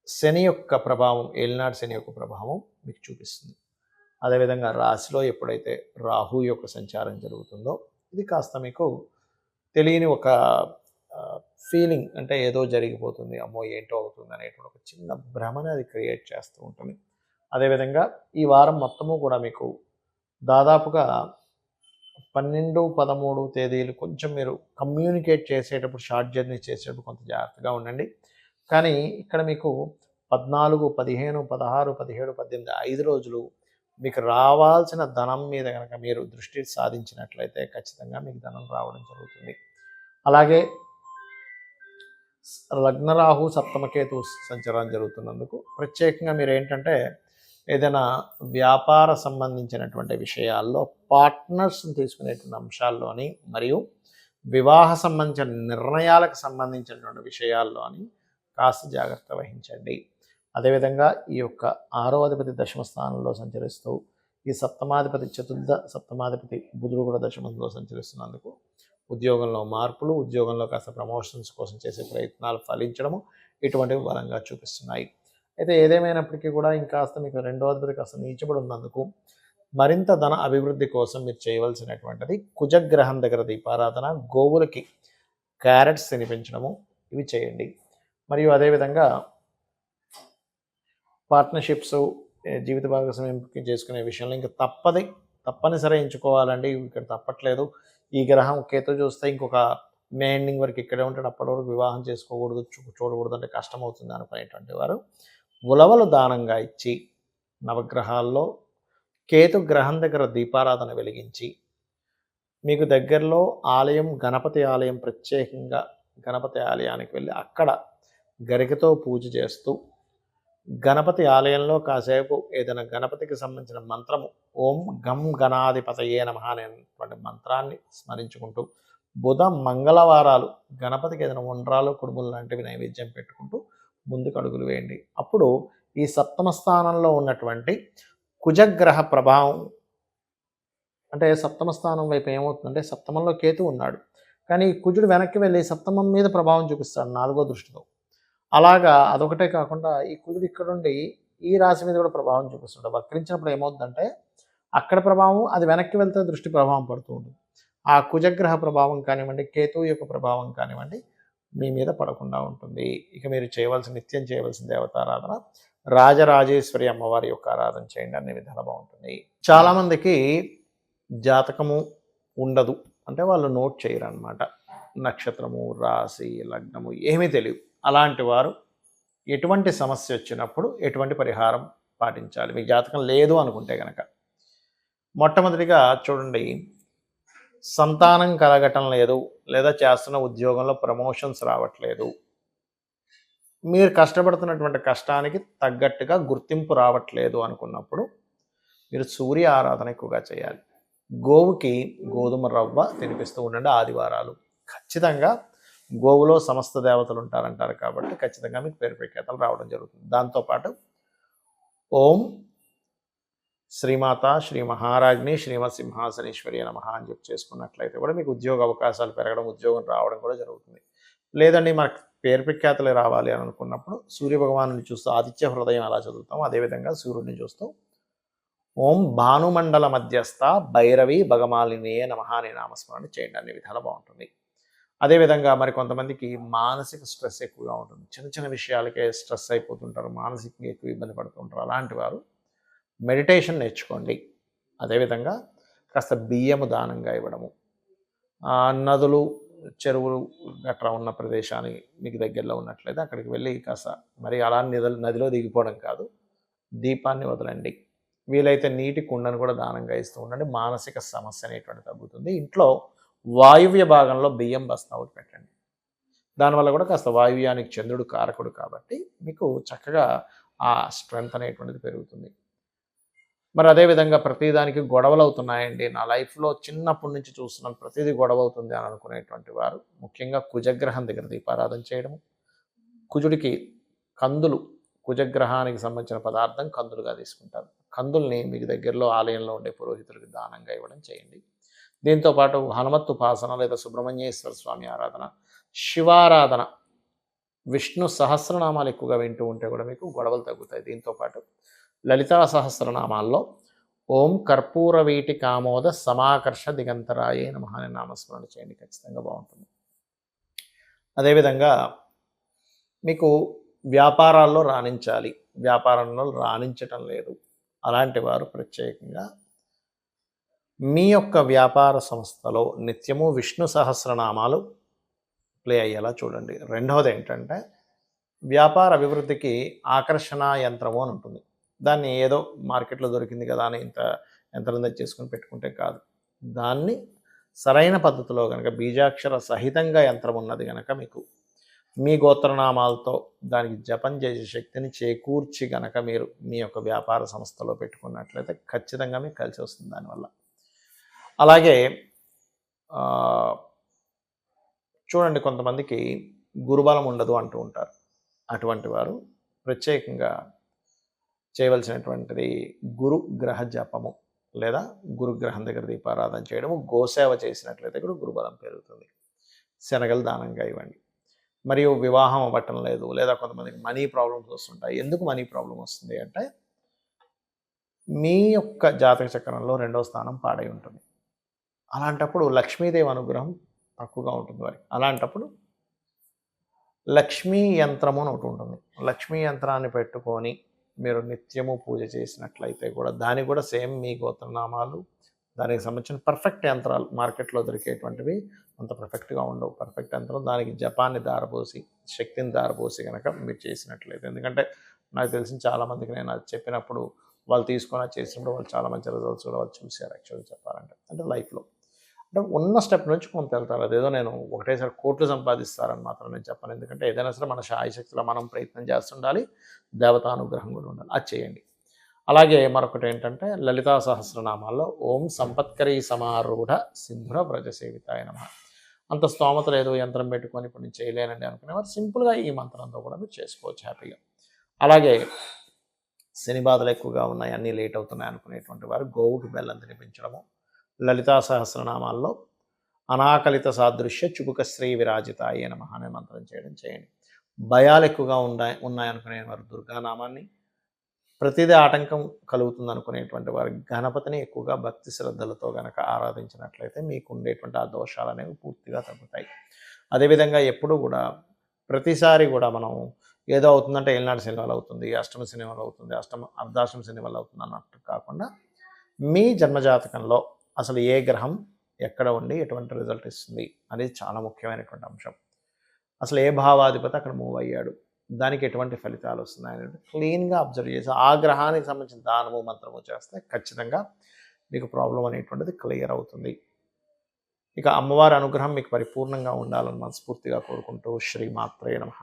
శని యొక్క ప్రభావం, ఏలినాడు శని యొక్క ప్రభావం మీకు చూపిస్తుంది. అదేవిధంగా రాశిలో ఎప్పుడైతే రాహు యొక్క సంచారం జరుగుతుందో ఇది కాస్త మీకు తెలియని ఒక ఫీలింగ్, అంటే ఏదో జరిగిపోతుంది, అమ్మో ఏంటో అవుతుంది అనేటువంటి ఒక చిన్న భ్రమని అది క్రియేట్ చేస్తూ ఉంటుంది. అదేవిధంగా ఈ వారం మొత్తము కూడా మీకు దాదాపుగా 12, 13 తేదీలు కొంచెం మీరు కమ్యూనికేట్ చేసేటప్పుడు, షార్ట్ జర్నీ చేసేటప్పుడు కొంత జాగ్రత్తగా ఉండండి. కానీ ఇక్కడ మీకు 14, 15, 16, 17, 18 5 రోజులు మీకు రావాల్సిన ధనం మీద కనుక మీరు దృష్టి సాధించినట్లయితే ఖచ్చితంగా మీకు ధనం రావడం జరుగుతుంది. అలాగే లగ్నరాహు సప్తమకేతు సంచారం జరుగుతున్నందుకు ప్రత్యేకంగా మీరు ఏంటంటే ఏదైనా వ్యాపార సంబంధించినటువంటి విషయాల్లో పార్ట్నర్స్ని తీసుకునేటువంటి అంశాల్లోని మరియు వివాహ సంబంధించిన నిర్ణయాలకు సంబంధించినటువంటి విషయాల్లోని కాస్త జాగ్రత్త వహించండి. అదేవిధంగా ఈ యొక్క 6వ అధిపతి దశమ స్థానంలో సంచరిస్తూ ఈ సప్తమాధిపతి సప్తమాధిపతి బుధుడు కూడా దశమంలో సంచరిస్తున్నందుకు ఉద్యోగంలో మార్పులు, ఉద్యోగంలో కాస్త ప్రమోషన్స్ కోసం చేసే ప్రయత్నాలు ఫలించడము ఇటువంటివి బలంగా చూపిస్తున్నాయి. అయితే ఏదేమైనప్పటికీ కూడా ఇంకాస్త మీకు 2వ అధిపతి కాస్త నీచబడి ఉన్నందుకు మరింత ధన అభివృద్ధి కోసం మీరు చేయవలసినటువంటిది కుజగ్రహం దగ్గర దీపారాధన, గోవులకి క్యారెట్స్ తినిపించడము ఇవి చేయండి. మరియు అదేవిధంగా పార్ట్నర్షిప్స్, జీవిత భాగస్వామ్యం చేసుకునే విషయంలో ఇంకా తప్పనిసరి ఎంచుకోవాలండి. ఇక్కడ తప్పట్లేదు. ఈ గ్రహం కేతు చూస్తే ఇంకొక మే ఎండింగ్ వరకు ఇక్కడే ఉంటాడు. అప్పటి వరకు వివాహం చేసుకోకూడదు, చూడకూడదు అంటే కష్టం అవుతుంది అనుకునేటువంటి వారు ఉలవలు దానంగా ఇచ్చి నవగ్రహాల్లో కేతు గ్రహం దగ్గర దీపారాధన వెలిగించి మీకు దగ్గరలో ఆలయం, గణపతి ఆలయం, ప్రత్యేకంగా గణపతి ఆలయానికి వెళ్ళి అక్కడ గరికతో పూజ చేస్తూ గణపతి ఆలయంలో కాసేపు ఏదైనా గణపతికి సంబంధించిన మంత్రము ఓం గం గణాధిపతయే నమః అనేటువంటి మంత్రాన్ని స్మరించుకుంటూ బుధ మంగళవారాలు గణపతికి ఏదైనా ఉండ్రాలు, కుడుములు లాంటివి నైవేద్యం పెట్టుకుంటూ ముందుకు అడుగులు వేయండి. అప్పుడు ఈ సప్తమ స్థానంలో ఉన్నటువంటి కుజగ్రహ ప్రభావం అంటే సప్తమ స్థానం వైపు ఏమవుతుందంటే సప్తమంలో కేతు ఉన్నాడు, కానీ కుజుడు వెనక్కి వెళ్ళి సప్తమం మీద ప్రభావం చూపిస్తాడు 4వ దృష్టితో. అలాగా అదొకటే కాకుండా ఈ కుజుడు ఇక్కడుండి ఈ రాశి మీద కూడా ప్రభావం చూపిస్తుంటాడు. వక్రించినప్పుడు ఏమవుతుందంటే అక్కడ ప్రభావం అది వెనక్కి వెళ్తే దృష్టి ప్రభావం పడుతూ ఉంటుంది. ఆ కుజగ్రహ ప్రభావం కానివ్వండి, కేతువు యొక్క ప్రభావం కానివ్వండి మీ మీద పడకుండా ఉంటుంది. ఇక మీరు నిత్యం చేయవలసిన దేవతారాధన రాజరాజేశ్వరి అమ్మవారి యొక్క ఆరాధన చేయండి. అన్ని విధాలు బాగుంటుంది. చాలామందికి జాతకము ఉండదు, అంటే వాళ్ళు నోట్ చేయరు అనమాట. నక్షత్రము, రాశి, లగ్నము ఏమీ తెలియదు. అలాంటి వారు ఎటువంటి సమస్య వచ్చినప్పుడు ఎటువంటి పరిహారం పాటించాలి? మీకు జాతకం లేదు అనుకుంటే కనుక మొట్టమొదటిగా చూడండి, సంతానం కలగటం లేదు, లేదా చేస్తున్న ఉద్యోగంలో ప్రమోషన్స్ రావట్లేదు, మీరు కష్టపడుతున్నటువంటి కష్టానికి తగ్గట్టుగా గుర్తింపు రావట్లేదు అనుకున్నప్పుడు మీరు సూర్య ఆరాధన ఎక్కువగా చేయాలి. గోవుకి గోధుమ రవ్వ తినిపిస్తూ ఉండండి. ఆదివారాలు ఖచ్చితంగా గోవులో సమస్త దేవతలు ఉంటారంటారు కాబట్టి ఖచ్చితంగా మీకు పేరు ప్రఖ్యాతలు రావడం జరుగుతుంది. దాంతోపాటు ఓం శ్రీమాత శ్రీ మహారాజ్ని శ్రీమత్ సింహాసనేశ్వరి నమః అని చెప్పి చేసుకున్నట్లయితే కూడా మీకు ఉద్యోగ అవకాశాలు పెరగడం, ఉద్యోగం రావడం కూడా జరుగుతుంది. లేదండి మనకు పేరు ప్రఖ్యాతలే రావాలి అని అనుకున్నప్పుడు సూర్యభగవాను చూస్తూ ఆదిత్య హృదయం అలా చదువుతాం, అదేవిధంగా సూర్యుడిని చూస్తూ ఓం భానుమండల మధ్యస్థ భైరవి భగమాలినే నమః అనే నామస్మరణ చేయండి. అన్ని విధాలు బాగుంటుంది. అదేవిధంగా మరి కొంతమందికి మానసిక స్ట్రెస్ ఎక్కువగా ఉంటుంది, చిన్న చిన్న విషయాలకే స్ట్రెస్ అయిపోతుంటారు, మానసికంగా ఎక్కువ ఇబ్బంది పడుతుంటారు. అలాంటి వారు మెడిటేషన్ నేర్చుకోండి. అదేవిధంగా కాస్త బియ్యము దానంగా ఇవ్వడము, నదులు, చెరువులు గట్రా ఉన్న ప్రదేశానికి మీకు దగ్గరలో ఉన్నట్లయితే అక్కడికి వెళ్ళి కాస్త మరి అలా నదిలో దిగిపోవడం కాదు, దీపాన్ని వదలండి. వీలైతే నీటి కుండను కూడా దానంగా ఇస్తూ ఉండండి. మానసిక సమస్య అనేటువంటి తగ్గుతుంది. ఇంట్లో వాయువ్య భాగంలో బియ్యం బస్తా ఒకటి పెట్టండి. దానివల్ల కూడా కాస్త వాయువ్యానికి చంద్రుడు కారకుడు కాబట్టి మీకు చక్కగా ఆ స్ట్రెంగ్త్ అనేటువంటిది పెరుగుతుంది. మరి అదేవిధంగా ప్రతిదానికి గొడవలు అవుతున్నాయండి, నా లైఫ్లో చిన్నప్పటి నుంచి చూస్తున్నాను ప్రతిదీ గొడవ అవుతుంది అని అనుకునేటువంటి వారు ముఖ్యంగా కుజగ్రహం దగ్గర దీపారాధన చేయడము, కుజుడికి కందులు, కుజగ్రహానికి సంబంధించిన పదార్థం కందులుగా తీసుకుంటారు. కందుల్ని మీకు దగ్గరలో ఆలయంలో ఉండే పురోహితులకు దానంగా ఇవ్వడం చేయండి. దీంతోపాటు హనుమత్ ఉపాసన లేదా సుబ్రహ్మణ్యేశ్వర స్వామి ఆరాధన, శివారాధన, విష్ణు సహస్రనామాలు ఎక్కువగా వింటూ ఉంటే కూడా మీకు గొడవలు తగ్గుతాయి. దీంతోపాటు లలితా సహస్రనామాల్లో ఓం కర్పూర వీటి కామోద సమాకర్ష దిగంతరాయే నమః అనే నామస్మరణ చేయండి. ఖచ్చితంగా బాగుంటుంది. అదేవిధంగా మీకు వ్యాపారాల్లో రాణించాలి, వ్యాపారంలో రాణించటం లేదు, అలాంటి వారు ప్రత్యేకంగా మీ యొక్క వ్యాపార సంస్థలో నిత్యము విష్ణు సహస్రనామాలు ప్లే అయ్యేలా చూడండి. రెండవది ఏంటంటే వ్యాపార అభివృద్ధికి ఆకర్షణ యంత్రము అని ఉంటుంది. దాన్ని ఏదో మార్కెట్లో దొరికింది కదా అని ఇంత యంత్రం చేసుకుని పెట్టుకుంటే కాదు, దాన్ని సరైన పద్ధతిలో కనుక బీజాక్షర సహితంగా యంత్రం ఉన్నది కనుక మీకు మీ గోత్రనామాలతో దానికి జపం చేసే శక్తిని చేకూర్చి గనక మీరు మీ యొక్క వ్యాపార సంస్థలో పెట్టుకున్నట్లయితే ఖచ్చితంగా మీకు కలిసి వస్తుంది దానివల్ల. అలాగే చూడండి, కొంతమందికి గురుబలం ఉండదు అంటూ ఉంటారు. అటువంటి వారు ప్రత్యేకంగా చేయవలసినటువంటిది గురుగ్రహ జపము లేదా గురుగ్రహం దగ్గర దీపారాధన చేయడము, గోసేవ చేసినట్లయితే కూడా గురుబలం పెరుగుతుంది. శనగలు దానంగా ఇవ్వండి. మరియు వివాహం అవ్వటం లేదు, లేదా కొంతమందికి మనీ ప్రాబ్లమ్స్ వస్తుంటాయి. ఎందుకు మనీ ప్రాబ్లం వస్తుంది అంటే మీ యొక్క జాతక చక్రంలో 2వ స్థానం పాడై ఉంటుంది. అలాంటప్పుడు లక్ష్మీదేవి అనుగ్రహం తక్కువగా ఉంటుంది వారికి. అలాంటప్పుడు లక్ష్మీ యంత్రము అని ఒకటి ఉంటుంది. లక్ష్మీ యంత్రాన్ని పెట్టుకొని మీరు నిత్యము పూజ చేసినట్లయితే కూడా దానికి కూడా సేమ్ మీ గోత్రనామాలు, దానికి సంబంధించిన పర్ఫెక్ట్ యంత్రాలు మార్కెట్లో దొరికేటువంటివి అంత పర్ఫెక్ట్గా ఉండవు. పర్ఫెక్ట్ యంత్రం దానికి జపాన్ని దారపోసి శక్తిని దారపోసి కనుక మీరు చేసినట్లయితే, ఎందుకంటే నాకు తెలిసిన చాలామందికి నేను అది చెప్పినప్పుడు వాళ్ళు తీసుకొని చేసినప్పుడు వాళ్ళు చాలా మంచి రిజల్ట్స్ కూడా వాళ్ళు చూశారు. యాక్చువల్గా చెప్పాలంటే అంటే లైఫ్లో అంటే ఉన్న స్టెప్ నుంచి కొంత వెళ్తారు. అదేదో నేను ఒకటేసారి కోట్లు సంపాదిస్తారని మాత్రం నేను చెప్పను. ఎందుకంటే ఏదైనా సరే మన శాయశక్తిలో మనం ప్రయత్నం చేస్తుండాలి, దేవతానుగ్రహం కూడా ఉండాలి. అది చేయండి. అలాగే మరొకటి ఏంటంటే లలితా సహస్రనామాల్లో ఓం సంపత్కరీ సమారూఢ సింధుర వ్రజసేవితాయ నమః. అంత స్తోమత లేదు, యంత్రం పెట్టుకొని ఇప్పుడు నేను చేయలేనండి అనుకునేవారు సింపుల్గా ఈ మంత్రంతో కూడా మీరు చేసుకోవచ్చు హ్యాపీగా. అలాగే శని బాధలు ఎక్కువగా ఉన్నాయి, అన్నీ లేట్ అవుతున్నాయి అనుకునేటువంటి వారు గోవుకి బెల్లం తినిపించడము, లలితా సహస్రనామాల్లో అనాకలిత సాదృశ్య చుబుక శ్రీ విరాజితాయ నమః అనే మంత్రం చేయండి. భయాలు ఎక్కువగా ఉన్నాయనుకునే వారు దుర్గానామాన్ని, ప్రతిదీ ఆటంకం కలుగుతుంది అనుకునేటువంటి వారు గణపతిని ఎక్కువగా భక్తి శ్రద్ధలతో గనక ఆరాధించినట్లయితే మీకు ఉండేటువంటి ఆ దోషాలు అనేవి పూర్తిగా తగ్గుతాయి. అదేవిధంగా ఎప్పుడు కూడా ప్రతిసారి కూడా మనం ఏదో అవుతుందంటే ఏలినాడు శని వల్ల అవుతుంది, అష్టమ శని వల్ల అవుతుంది, అర్ధాష్టమ శని వల్ల అవుతుంది అన్నట్టు కాకుండా మీ జన్మజాతకంలో అసలు ఏ గ్రహం ఎక్కడ ఉండి ఎటువంటి రిజల్ట్ ఇస్తుంది అనేది చాలా ముఖ్యమైనటువంటి అంశం. అసలు ఏ భావాధిపతి అక్కడ మూవ్ అయ్యాడు, దానికి ఎటువంటి ఫలితాలు వస్తున్నాయి అనేది క్లీన్గా అబ్జర్వ్ చేసి ఆ గ్రహానికి సంబంధించిన దానము మంత్రము చేస్తే ఖచ్చితంగా మీకు ప్రాబ్లం అనేటువంటిది క్లియర్ అవుతుంది. ఇక అమ్మవారి అనుగ్రహం మీకు పరిపూర్ణంగా ఉండాలని మనస్ఫూర్తిగా కోరుకుంటూ శ్రీమాత్రే నమః.